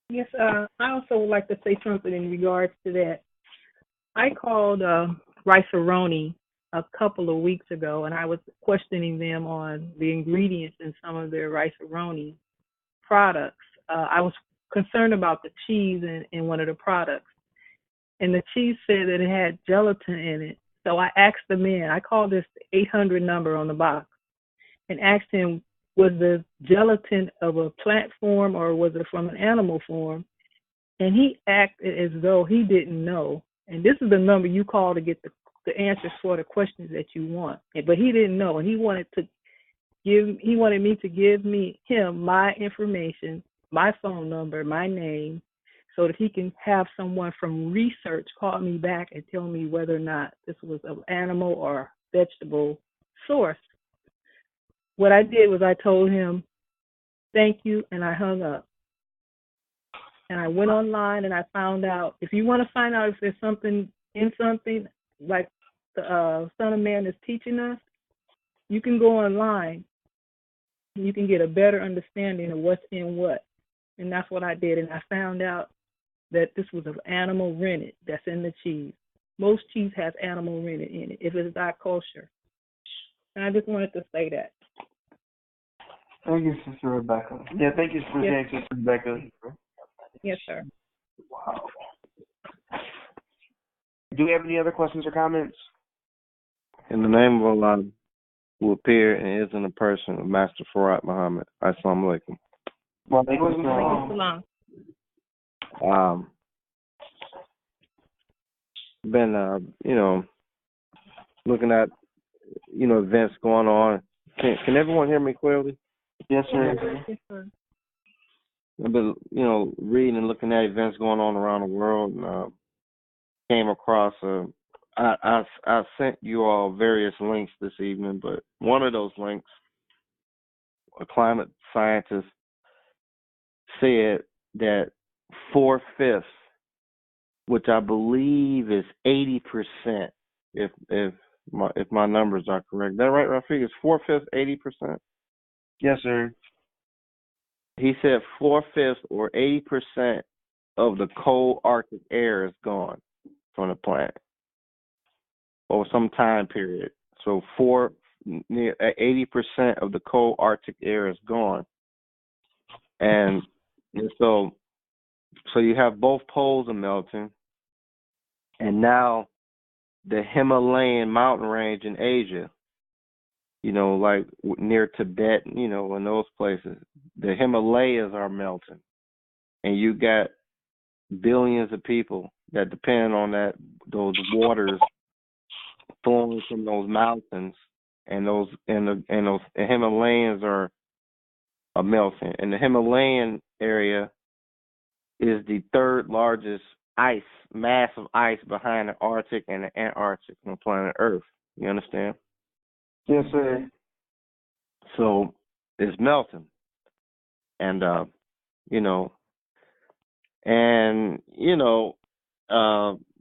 Yes, I also would like to say something in regards to that. I called Rice-A-Roni a couple of weeks ago, and I was questioning them on the ingredients in some of their Rice-A-Roni products. I was concerned about the cheese in one of the products, and the cheese said that it had gelatin in it. So I asked the man, I called this 800 number on the box, and asked him, was the gelatin of a plant form or was it from an animal form? And he acted as though he didn't know. And this is the number you call to get the answers for the questions that you want. But he didn't know, and he wanted me to give him my information, my phone number, my name, so that he can have someone from research call me back and tell me whether or not this was an animal or vegetable source. What I did was I told him, thank you, and I hung up. And I went online and I found out, if you want to find out if there's something in something, like the Son of Man is teaching us, you can go online. You can get a better understanding of what's in what. And that's what I did. And I found out that this was an animal rennet that's in the cheese. Most cheese has animal rennet in it, if it's not kosher. And I just wanted to say that. Thank you, Sister Rebecca. Yeah, thank you for saying, Sister Rebecca. Yes, sir. Wow. Do we have any other questions or comments? In the name of Allah, who appeared and is in the person of Master Farad Muhammad. Assalamu alaikum. Well, thank you. Salam. Been looking at events going on. Can everyone hear me clearly? Yes, sir. Yes, sir. I've been reading and looking at events going on around the world, and came across I sent you all various links this evening, but one of those links, a climate scientist said that 4/5, which I believe is 80%, if my numbers are correct. Is that right, Rafiq? Is 4/5 80%? Yes, sir. He said 4/5 or 80% of the cold Arctic air is gone from the planet over some time period. So near 80% of the cold Arctic air is gone, and so you have both poles are melting, and now the Himalayan mountain range in Asia, like near Tibet, in those places, the Himalayas are melting, and you got billions of people that depend on those waters flowing from those mountains, and those Himalayas are melting. And the Himalayan area is the third largest mass of ice behind the Arctic and the Antarctic on planet Earth. You understand? Yes, sir. So it's melting, and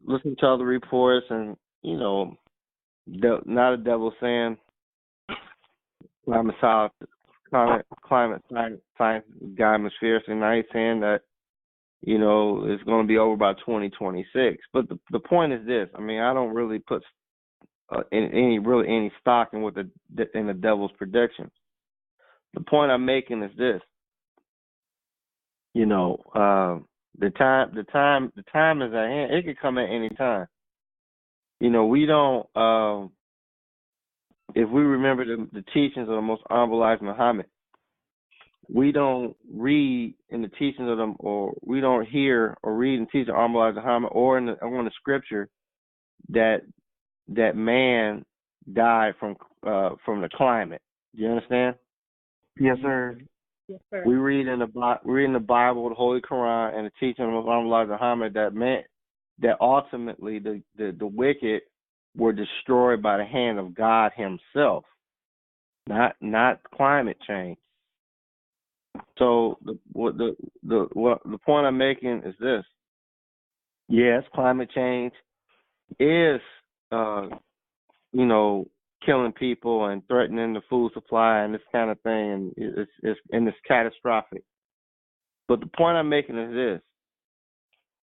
listen to other reports, and not a devil saying climate science guy McPherson, and he's saying that it's going to be over by 2026. But the point is this: I mean, I don't really put any stock in in the devil's predictions. The point I'm making is this: the time is at hand. It could come at any time. We don't. If we remember the teachings of the Most Honorable Elijah Muhammad, we don't read in the teachings of them, or we don't hear or read in the teachings of Honorable Elijah Muhammad, or in the scripture that man died from the climate. Do you understand? Yes, sir. Yes, sir. We read in the Bible, the Holy Quran, and the teaching of Honorable Elijah Muhammad that ultimately the wicked were destroyed by the hand of God Himself, not climate change. So the point I'm making is this: yes, climate change is killing people and threatening the food supply and this kind of thing, and it's catastrophic. But the point I'm making is this: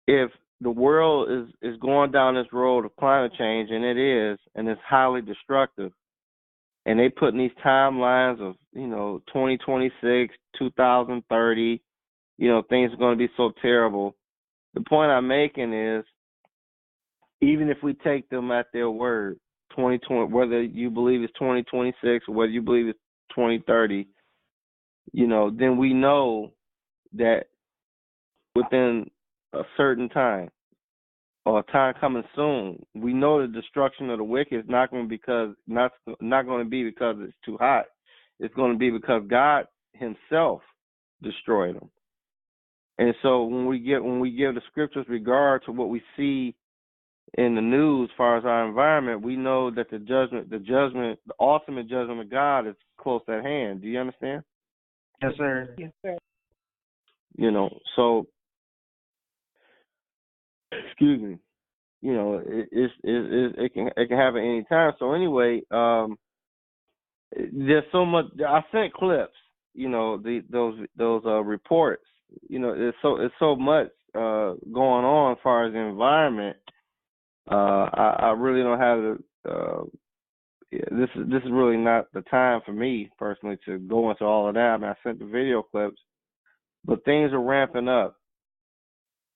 if the world is going down this road of climate change, and it is, and it's highly destructive, and they put in these timelines of 2026, 2030, things are going to be so terrible. The point I'm making is, even if we take them at their word, 2020, whether you believe it's 2026 or whether you believe it's 2030, then we know that within a certain time, or a time coming soon, we know the destruction of the wicked is not going to be because it's too hot. It's going to be because God Himself destroyed them. And so when we give the scriptures regard to what we see in the news as far as our environment, we know that the ultimate judgment of God is close at hand. Do you understand? Yes, sir. Yes, sir. So excuse me. It can happen any time. So anyway, there's so much. I sent clips. Those reports. It's so much going on as far as the environment. I really don't have to. This is really not the time for me personally to go into all of that. I mean, I sent the video clips, but things are ramping up.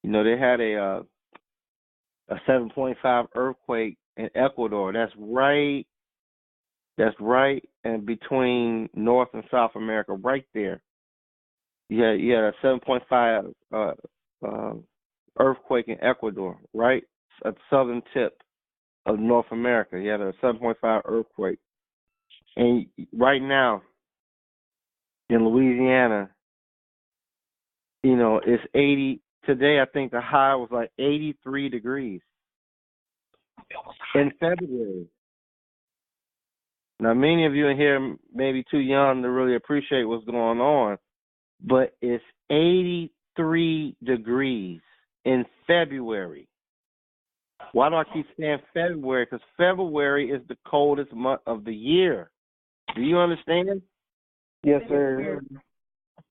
They had a 7.5 earthquake in Ecuador. That's right and between North and South America, right there. You had a 7.5 earthquake in Ecuador, right at the southern tip of North America. You had a 7.5 earthquake. And right now in Louisiana, it's 80. Today, I think the high was like 83 degrees in February. Now, many of you in here may be too young to really appreciate what's going on, but it's 83 degrees in February. Why do I keep saying February? Because February is the coldest month of the year. Do you understand? Yes, sir.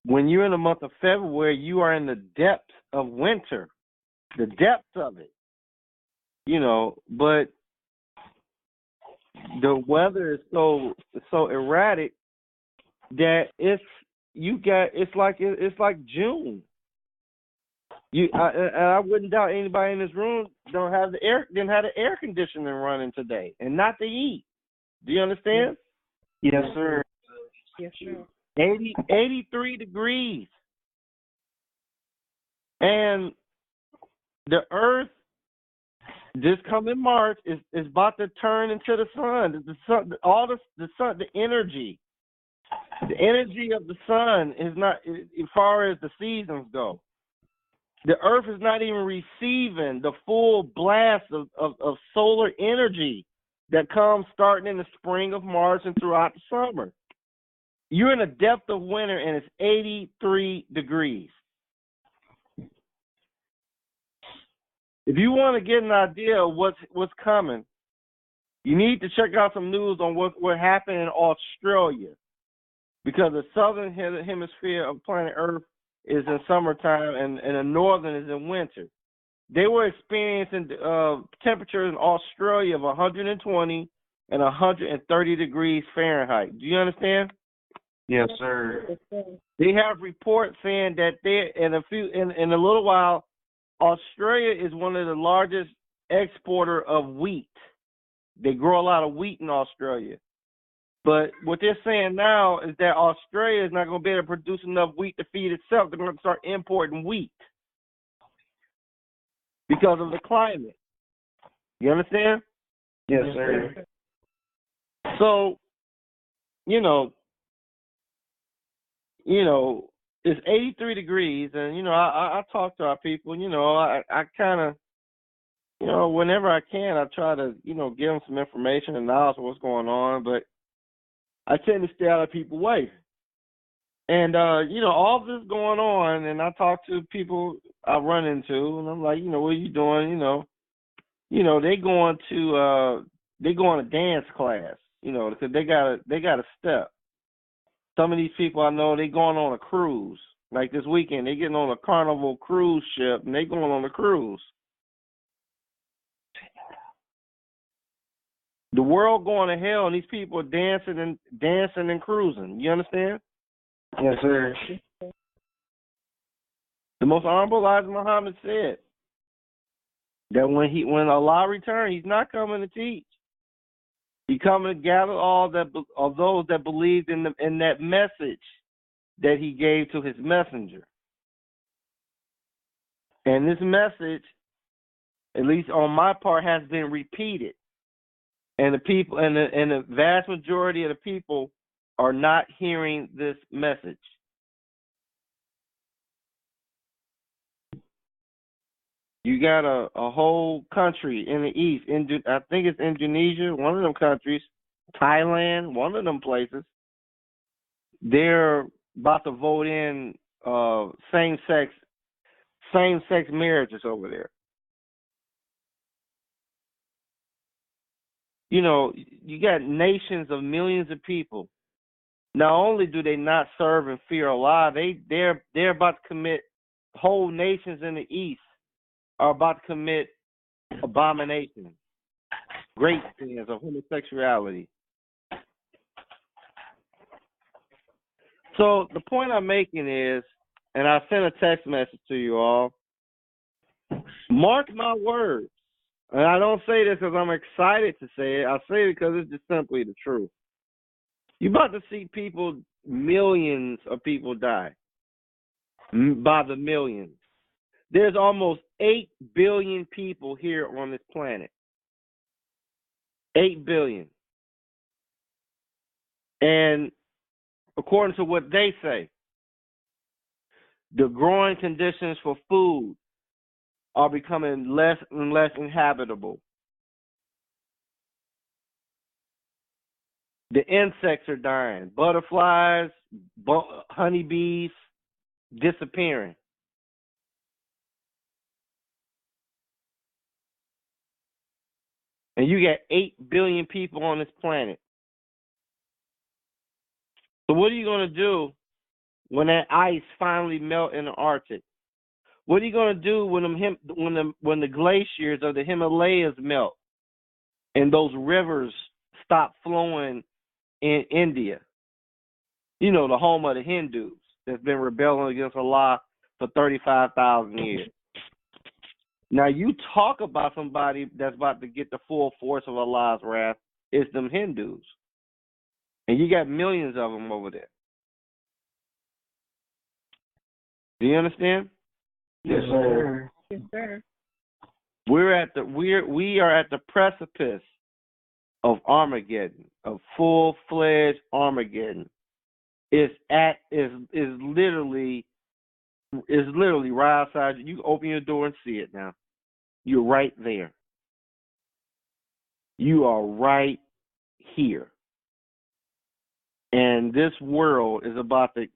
When you're in the month of February, you are in the depths of winter, the depths of it. But the weather is so erratic that it's like June. I wouldn't doubt anybody in this room didn't have the air conditioning running today, and not the heat. Do you understand? Yes, sir. Yes, sir. 83 degrees, and the Earth this coming March is about to turn into the sun. The sun, the energy of the sun is not as far as the seasons go. The Earth is not even receiving the full blast of solar energy that comes starting in the spring of March and throughout the summer. You're in the depth of winter and it's 83 degrees. If you want to get an idea of what's coming, you need to check out some news on what happened in Australia, because the southern hemisphere of planet Earth is in summertime and the northern is in winter. They were experiencing temperatures in Australia of 120 and 130 degrees Fahrenheit. Do you understand? Yes, sir. They have reports saying that in a little while, Australia is one of the largest exporter of wheat. They grow a lot of wheat in Australia. But what they're saying now is that Australia is not going to be able to produce enough wheat to feed itself. They're going to start importing wheat because of the climate. You understand? Yes, sir. So, it's 83 degrees, and, I talk to our people, I kind of, whenever I can, I try to, give them some information and knowledge of what's going on, but I tend to stay out of people's way. And, all this going on, and I talk to people I run into, and I'm like, what are you doing? They going to dance class, because they got a step. Some of these people I know, they going on a cruise. Like this weekend, they getting on a Carnival cruise ship, and they going on a cruise. The world going to hell, and these people are dancing and cruising. You understand? Yes, sir. The most honorable Elijah Muhammad said that when Allah returns, He's not coming to teach. He's coming to gather all those that believed in that message that He gave to His messenger. And this message, at least on my part, has been repeated. And the people and the vast majority of the people are not hearing this message. You got a whole country in the east. I think it's Indonesia, one of them countries, Thailand, one of them places. They're about to vote in same-sex marriages over there. You got nations of millions of people. Not only do they not serve and fear Allah, they're about to commit, whole nations in the east are about to commit abominations, great sins of homosexuality. So the point I'm making is, and I sent a text message to you all, mark my words. And I don't say this because I'm excited to say it. I say it because it's just simply the truth. You're about to see millions of people die by the millions. There's almost 8 billion people here on this planet. 8 billion. And according to what they say, the growing conditions for food are becoming less and less inhabitable. The insects are dying. Butterflies, honeybees, disappearing. And you got 8 billion people on this planet. So what are you going to do when that ice finally melt in the Arctic? What are you going to do when the glaciers of the Himalayas melt and those rivers stop flowing in India. You know, the home of the Hindus that's been rebelling against Allah for 35,000 years. Now, you talk about somebody that's about to get the full force of Allah's wrath, it's them Hindus. And you got millions of them over there. Do you understand? Yes, sir. Yes, sir. We are at the precipice of Armageddon, of full-fledged Armageddon. It's literally right outside. You can open your door and see it now. You're right there. You are right here. And this world is about to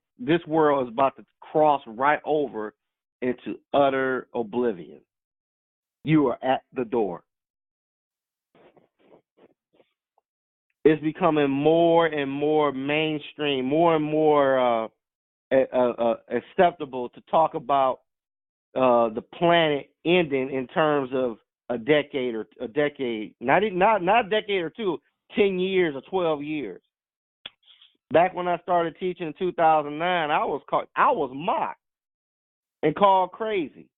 cross right over into utter oblivion. You are at the door. It's becoming more and more mainstream, more and more acceptable to talk about the planet ending in terms of a decade, not a decade or two, 10 years or 12 years. Back when I started teaching in 2009, I was mocked and called crazy.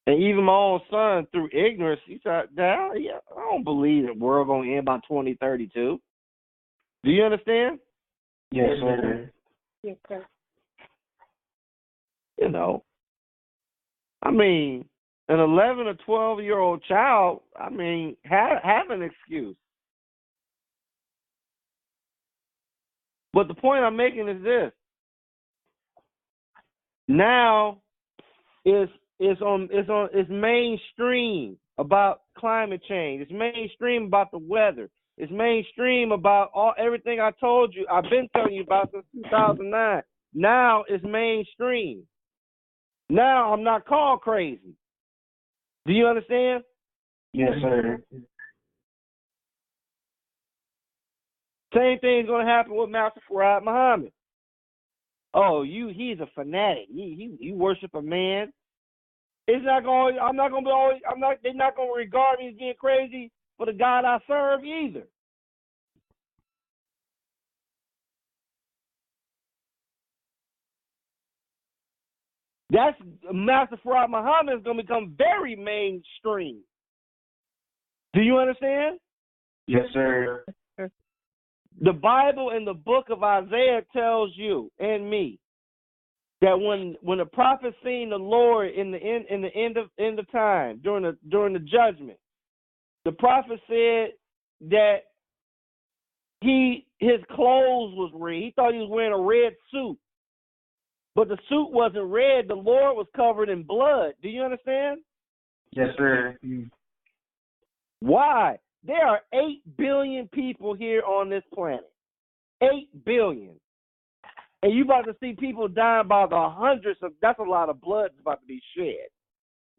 And even my own son, through ignorance, he said, Dad, I don't believe the world going to end by 2032. Do you understand? Yes, sir. Yes, sir. You know, I mean, an 11 or 12-year-old child, I mean, have an excuse. But the point I'm making is this. Now it's mainstream about climate change. It's mainstream about the weather. It's mainstream about everything I told you. I've been telling you about since 2009. Now it's mainstream. Now I'm not called crazy. Do you understand? Yes, sir. Same thing's gonna happen with Master Farad Muhammad. Oh, he's a fanatic. He worship a man. They're not gonna regard me as being crazy for the God I serve either. That's Master Farad Muhammad is gonna become very mainstream. Do you understand? Yes, sir. The Bible in the book of Isaiah tells you and me that when the prophet seen the Lord in the end of time during the judgment, the prophet said that his clothes was red. He thought he was wearing a red suit, but the suit wasn't red. The Lord was covered in blood. Do you understand? Yes, sir. Why? There are 8 billion people here on this planet. 8 billion. And you about to see people dying by the hundreds of, that's a lot of blood that's about to be shed.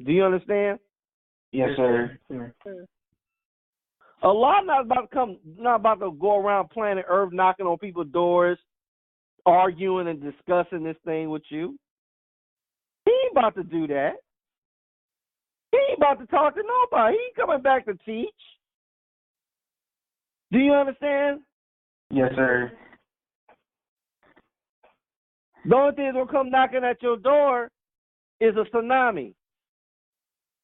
Do you understand? Yes, sir. Allah not about to go around planet Earth knocking on people's doors, arguing and discussing this thing with you. He ain't about to do that. He ain't about to talk to nobody. He ain't coming back to teach. Do you understand? Yes, sir. The only thing that's going to come knocking at your door is a tsunami.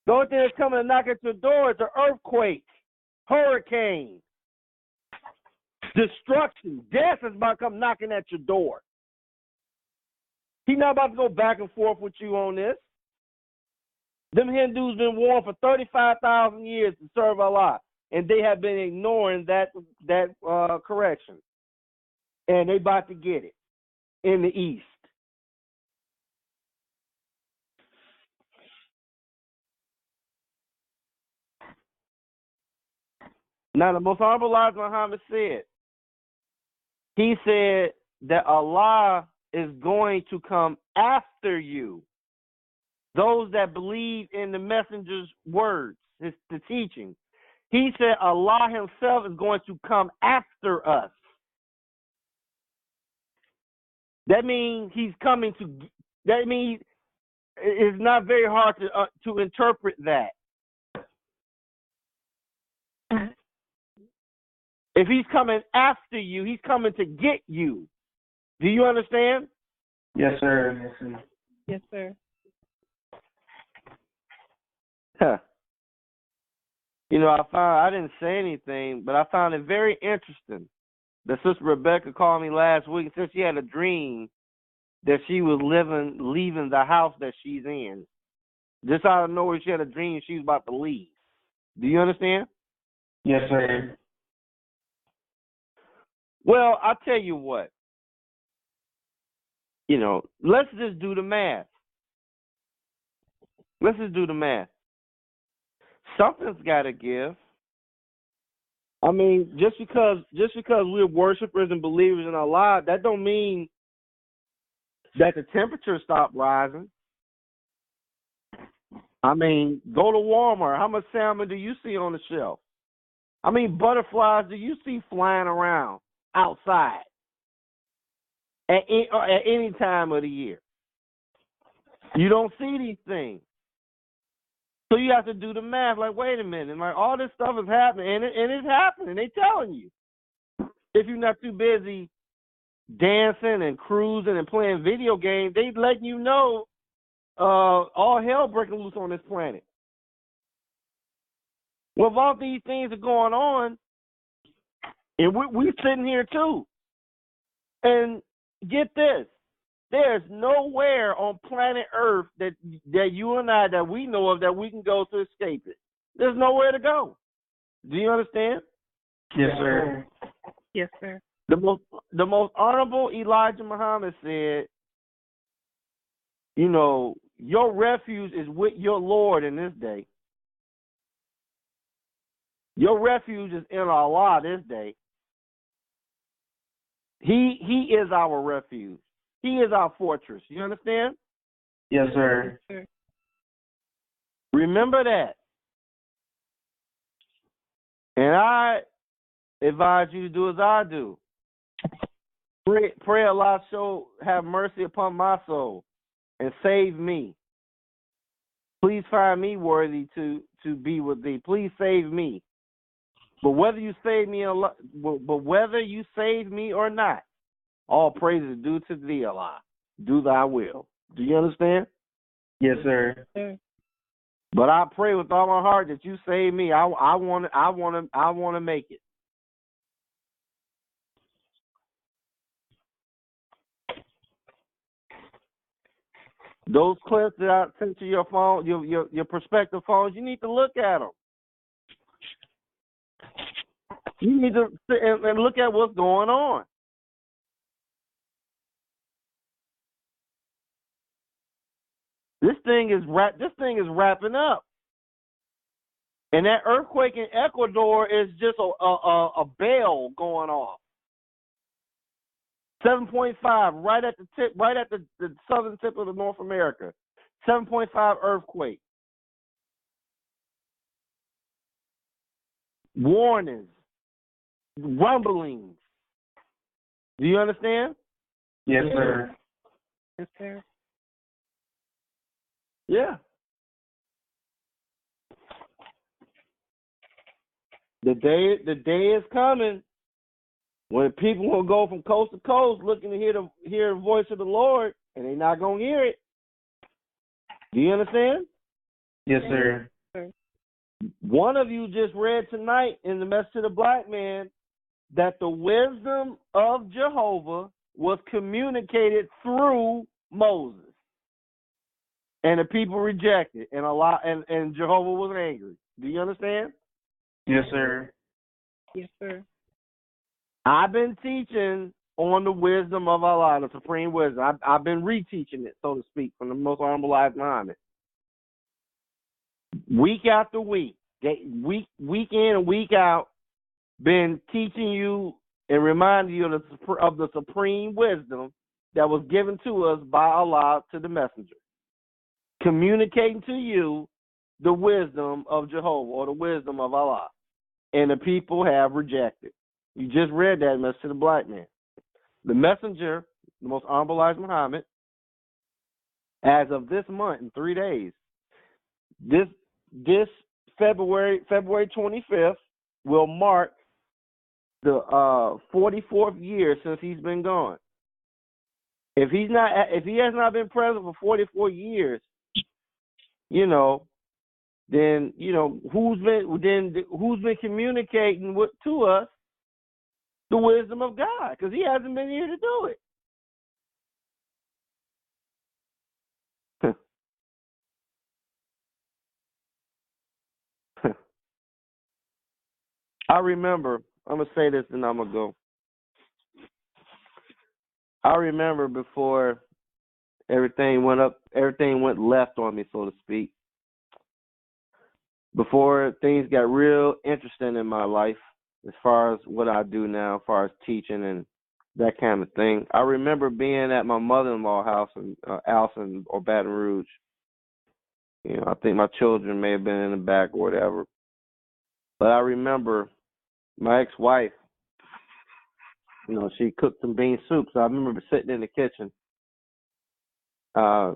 The only thing that's coming to knock at your door is an earthquake, hurricane, destruction. Death is about to come knocking at your door. He's not about to go back and forth with you on this. Them Hindus been warned for 35,000 years to serve Allah, and they have been ignoring that correction. And they about to get it in the East. Now, the Most Honorable Elijah Muhammad said, he said that Allah is going to come after you. Those that believe in the messenger's words, the teaching. He said Allah himself is going to come after us. That means he's coming to, that means it's not very hard to interpret that. If he's coming after you, he's coming to get you. Do you understand? Yes, sir. Yes, sir. Yes, sir. Huh. You know, I didn't say anything, but I found it very interesting that Sister Rebecca called me last week and said she had a dream that she was leaving the house that she's in. Just out of nowhere, she had a dream she was about to leave. Do you understand? Yes, sir. Well, I'll tell you what. You know, let's just do the math. Let's just do the math. Something's got to give. I mean, just because we're worshipers and believers in Allah, that don't mean that the temperature stopped rising. I mean, go to Walmart. How much salmon do you see on the shelf? How many butterflies do you see flying around outside at any time of the year? You don't see these things. So you have to do the math. Like, wait a minute. Like, all this stuff is happening, and it's happening. They telling you. If you're not too busy dancing and cruising and playing video games, they letting you know all hell breaking loose on this planet. Well, if all these things are going on, and we're sitting here too, and get this, there's nowhere on planet Earth that you and I, that we know of, that we can go to escape it. There's nowhere to go. Do you understand? Yes, sir. Yes, sir. The most honorable Elijah Muhammad said, you know, your refuge is with your Lord in this day. Your refuge is in Allah this day. He is our refuge. He is our fortress. You understand? Yes, sir. Yes, sir. Remember that. And I advise you to do as I do. Pray Allah have mercy upon my soul and save me. Please find me worthy to be with thee. Please save me. But whether you save me or not, all praise is due to thee, Allah. Do thy will. Do you understand? Yes, sir. Yes, sir. But I pray with all my heart that you save me. I want to make it. Those clips that I sent to your phone, your prospective phones, you need to look at them. You need to sit and look at what's going on. This thing is wrapping up, and that earthquake in Ecuador is just a bell going off. 7.5, right at the tip, right at the southern tip of the North America. 7.5 earthquake. Warnings, rumblings. Do you understand? Yes, sir. Yes, sir. Yeah. The day is coming when people will go from coast to coast looking to hear the voice of the Lord, and they're not gonna hear it. Do you understand? Yes, sir. One of you just read tonight in the Message to the Black Man that the wisdom of Jehovah was communicated through Moses. And the people rejected, and and Jehovah was angry. Do you understand? Yes, sir. Yes, sir. I've been teaching on the wisdom of Allah, the supreme wisdom. I've been reteaching it, so to speak, from the most honorable Elijah Muhammad. Week after week, week in and week out, been teaching you and reminding you of the supreme wisdom that was given to us by Allah to the messenger. Communicating to you the wisdom of Jehovah or the wisdom of Allah. And the people have rejected. You just read that message to the black man. The messenger, the most honorable Elijah Muhammad, as of this month, in 3 days, this February 25th will mark the 44th year since he's been gone. If he has not been president for 44 years, you know, then you know who's been communicating to us the wisdom of God, because he hasn't been here to do it. I remember, I'm gonna say this and I'm gonna go. I remember before everything went left on me, so to speak. Before things got real interesting in my life, as far as what I do now, as far as teaching and that kind of thing. I remember being at my mother-in-law's house in Allison or Baton Rouge. You know, I think my children may have been in the back or whatever. But I remember my ex-wife, you know, she cooked some bean soup. So I remember sitting in the kitchen. I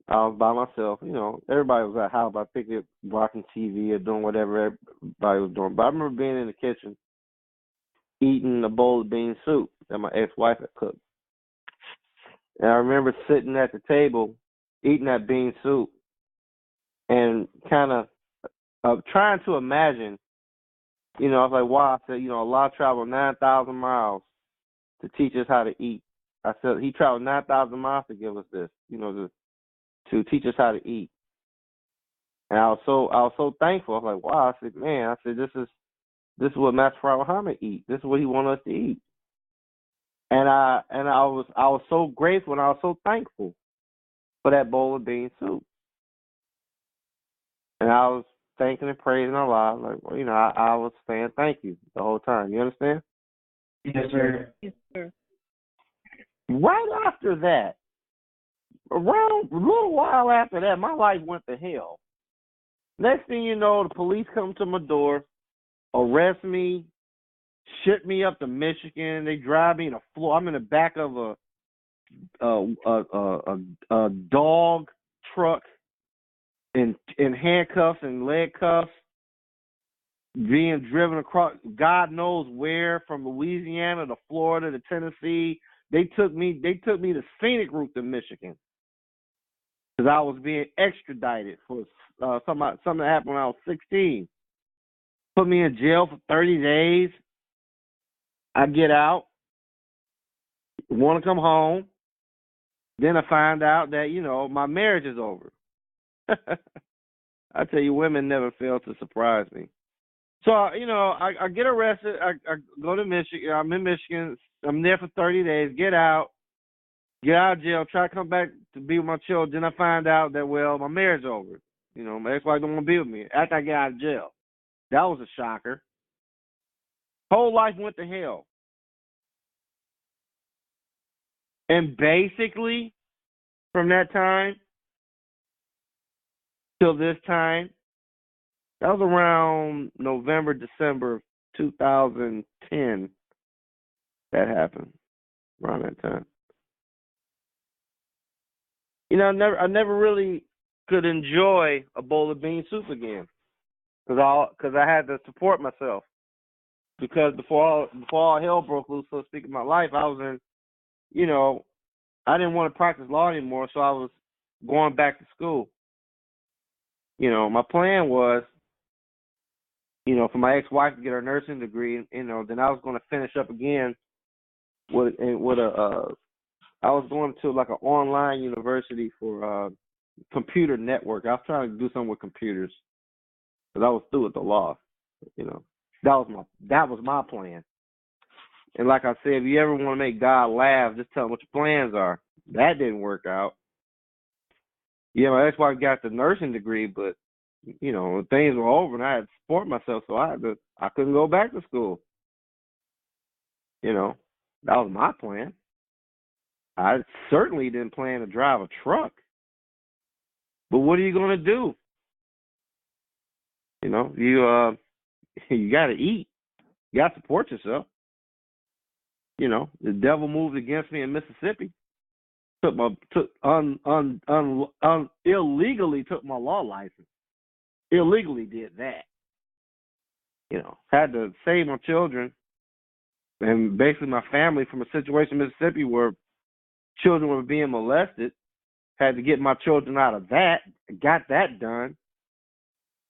was by myself. You know, everybody was at the house. I think they were watching TV or doing whatever everybody was doing. But I remember being in the kitchen eating a bowl of bean soup that my ex-wife had cooked. And I remember sitting at the table eating that bean soup and kind of trying to imagine, you know, I was like, wow, I said, you know, Allah traveled 9,000 miles to teach us how to eat. I said, he traveled 9,000 miles to give us this, you know, to teach us how to eat. And I was so thankful. I was like, wow, I said, man, I said, this is what Master Prophet Muhammad eat. This is what he wanted us to eat. And I was so grateful and I was so thankful for that bowl of bean soup. And I was thanking and praising Allah. Like, well, you know, I was saying thank you the whole time. You understand? Yes, sir. Yes, sir. Right after that, around a little while after that, my life went to hell. Next thing you know, the police come to my door, arrest me, ship me up to Michigan. They drive me in a floor. I'm in the back of a dog truck in handcuffs and leg cuffs, being driven across God knows where, from Louisiana to Florida to Tennessee. They took me the scenic route to Michigan because I was being extradited for something that happened when I was 16. Put me in jail for 30 days. I get out, want to come home. Then I find out that, you know, my marriage is over. I tell you, women never fail to surprise me. So, you know, I get arrested. I go to Michigan. I'm in Michigan. I'm there for 30 days. Get out of jail, try to come back to be with my children. Then I find out that, well, my marriage is over. You know, my ex-wife don't want to be with me after I get out of jail. That was a shocker. Whole life went to hell. And basically, from that time till this time, that was around November, December of 2010 that happened, around that time. You know, I never really could enjoy a bowl of bean soup again because I had to support myself. Because before all hell broke loose, so to speak, in my life, I was in, you know, I didn't want to practice law anymore, so I was going back to school. You know, my plan was, you know, for my ex-wife to get her nursing degree, you know, then I was going to finish up again I was going to like an online university for computer network. I was trying to do something with computers because I was through with the law. You know, that was my plan. And like I said, if you ever want to make God laugh, just tell him what your plans are. That didn't work out. Yeah, my ex-wife got the nursing degree, but you know, things were over and I had to support myself, so I couldn't go back to school. You know, that was my plan. I certainly didn't plan to drive a truck. But what are you going to do? You know, you got to eat. You got to support yourself. You know, the devil moved against me in Mississippi. Illegally took my law license. Illegally did that. You know, had to save my children. and basically my family from a situation in Mississippi where children were being molested. Had to get my children out of that. Got that done.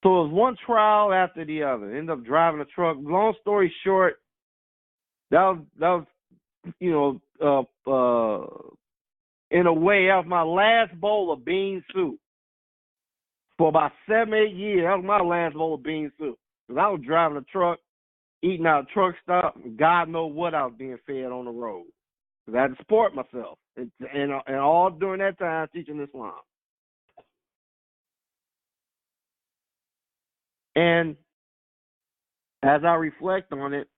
So it was one trial after the other. Ended up driving a truck. Long story short, that was in a way, that was my last bowl of bean soup. For about 7-8 years, that was my last bowl of bean soup. Because I was driving a truck, eating out a truck stop, and God knows what I was being fed on the road. Because I had to support myself. And all during that time, teaching Islam. And as I reflect on it,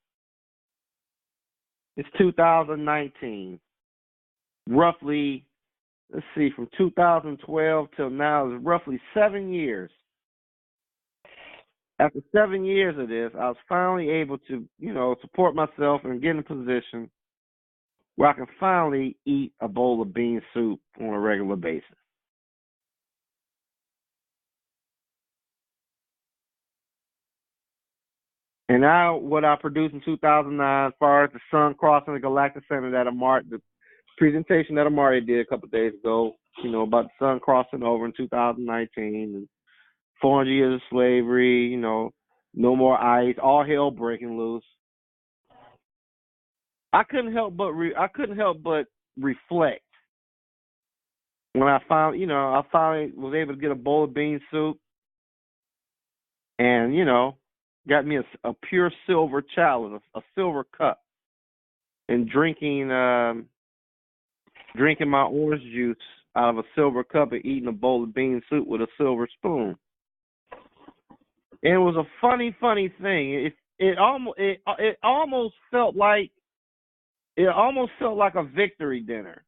it's 2019. Roughly, let's see, from 2012 till now is roughly 7 years. After 7 years of this, I was finally able to, support myself and get in a position where I can finally eat a bowl of bean soup on a regular basis. And now what I produced in 2009, as far as the sun crossing the galactic center that the presentation that Amari did a couple of days ago, about the sun crossing over in 2019 and 400 years of slavery, no more ice, all hell breaking loose. I couldn't help but reflect when I finally was able to get a bowl of bean soup and, got me a pure silver chalice, a silver cup, and drinking my orange juice out of a silver cup and eating a bowl of bean soup with a silver spoon. And it was a funny thing. It almost felt like a victory dinner.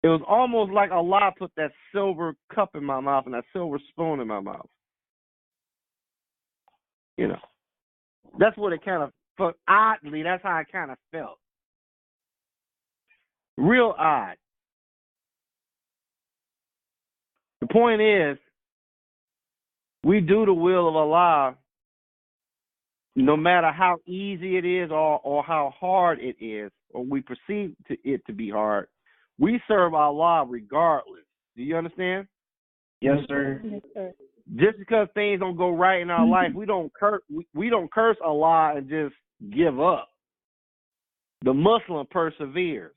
It was almost like Allah put that silver cup in my mouth and that silver spoon in my mouth. That's what it kind of felt. Oddly, that's how I kind of felt. Real odd. The point is, we do the will of Allah no matter how easy it is or how hard it is, or we perceive it to be hard. We serve Allah regardless. Do you understand? Yes, sir. Yes, sir. Just because things don't go right in our life, we don't curse Allah and just give up. The Muslim perseveres.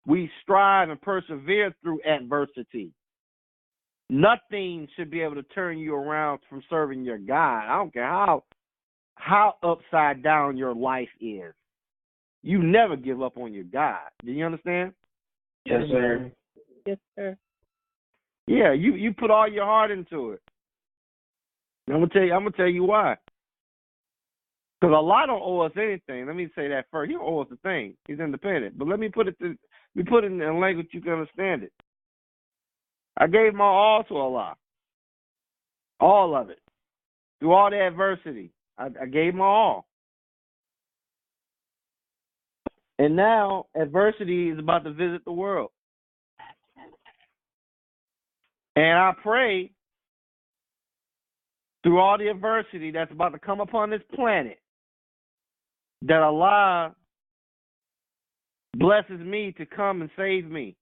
We strive and persevere through adversity. Nothing should be able to turn you around from serving your God. I don't care how upside down your life is. You never give up on your God. Do you understand? Yes, sir. Yes, sir. Yeah, you put all your heart into it. I'm gonna tell you why. Because Allah don't owe us anything. Let me say that first. He don't owe us a thing. He's independent. But let me put it in a language you can understand it. I gave my all to Allah. All of it. Through all the adversity. I gave my all. And now adversity is about to visit the world. And I pray through all the adversity that's about to come upon this planet that Allah blesses me to come and save me.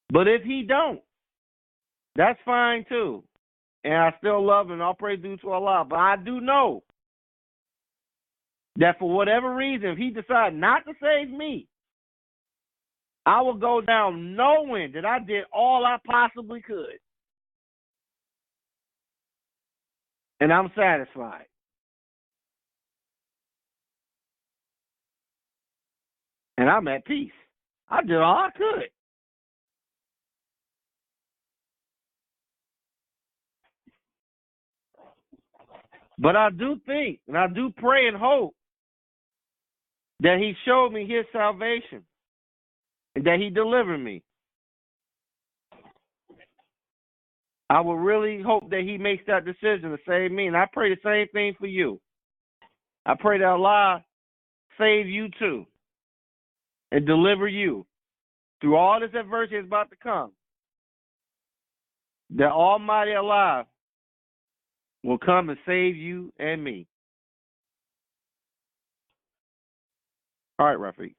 But if He don't, that's fine too. And I still love and all praise due to Allah. But I do know that for whatever reason, if He decides not to save me, I will go down knowing that I did all I possibly could. And I'm satisfied. And I'm at peace. I did all I could. But I do think, and I do pray and hope that He showed me His salvation and that He delivered me. I would really hope that He makes that decision to save me. And I pray the same thing for you. I pray that Allah save you too and deliver you through all this adversity that's about to come. That Almighty Allah will come and save you and me. All right, Rafiq.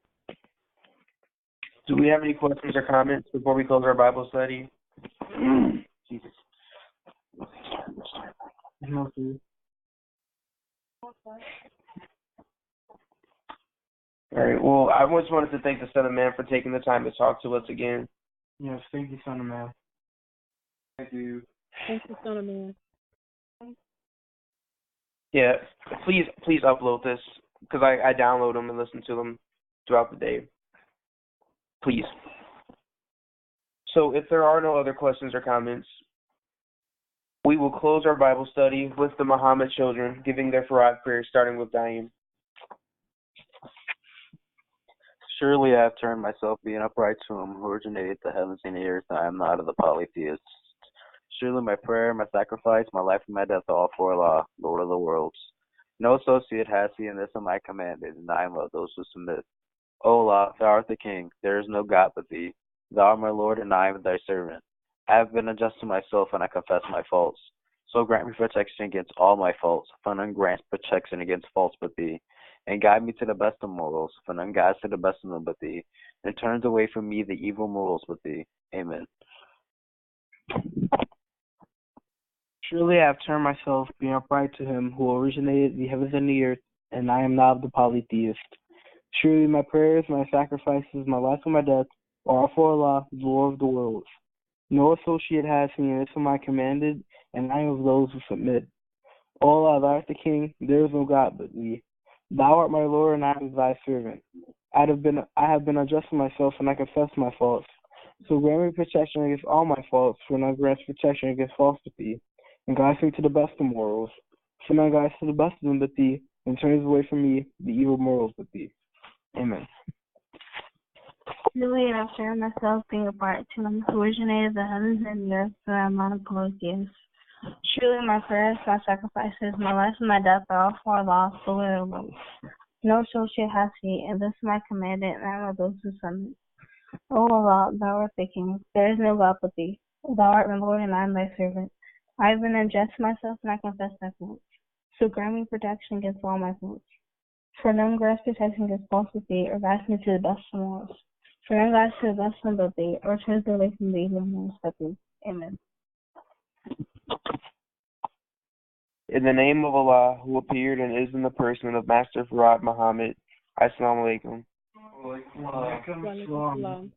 Do we have any questions or comments before we close our Bible study? Jesus. No, sir. All right. Well, I just wanted to thank the Son of Man for taking the time to talk to us again. Yes, thank you, Son of Man. Thank you. Thank you, Son of Man. Yeah. Please upload this because I download them and listen to them throughout the day. Please. So if there are no other questions or comments, we will close our Bible study with the Muhammad children giving their Farad prayer, starting with Daim. Surely I have turned myself being upright to him who originated the heavens and the earth, and I am not of the polytheists. Surely my prayer, my sacrifice, my life, and my death are all for Allah, Lord of the worlds. No associate has he, and this am I commanded, and I am of those who submit. O Allah, thou art the King, there is no God but thee. Thou art my Lord, and I am thy servant. I have been unjust to myself, and I confess my faults. So grant me protection against all my faults, for none grants protection against faults but thee. And guide me to the best of morals, for none guides to the best of them but thee. And turns away from me the evil morals but thee. Amen. Surely I have turned myself, being upright to him who originated the heavens and the earth, and I am not of the polytheist. Surely my prayers, my sacrifices, my life and my death are all for Allah, the Lord of the worlds. No associate has me, and this am I commanded, and I am of those who submit. O Allah, thou art the King, there is no God but thee. Thou art my Lord, and I am thy servant. I have been unjust to myself, and I confess my faults. So grant me protection against all my faults, for none grants protection against faults but thee. And guides me to the best of morals. For none guides to the best of them but thee, and turns away from me the evil morals but thee. Amen. Surely I have turned myself being upright to him who originated the heavens and the earth, so I am not a polytheist. Surely my prayers, my sacrifices, my life and my death are all for Allah, the Lord of the worlds. No associate has he, and this is my commandment, and I am of those who submit. O Allah, thou art the King, there is no God but thee. Thou art my Lord, and I am thy servant. I have been unjust to myself, and I confess my faults. So grant me protection against all my faults. For none grants protection against faults with thee, or guides me to the best of morals. For none guides to the best of them but thee, or turns away from the evil morals but thee. Amen. In the name of Allah, who appeared and is in the person of Master Farad Muhammad, Assalamu alaikum. Wa alaikum salam.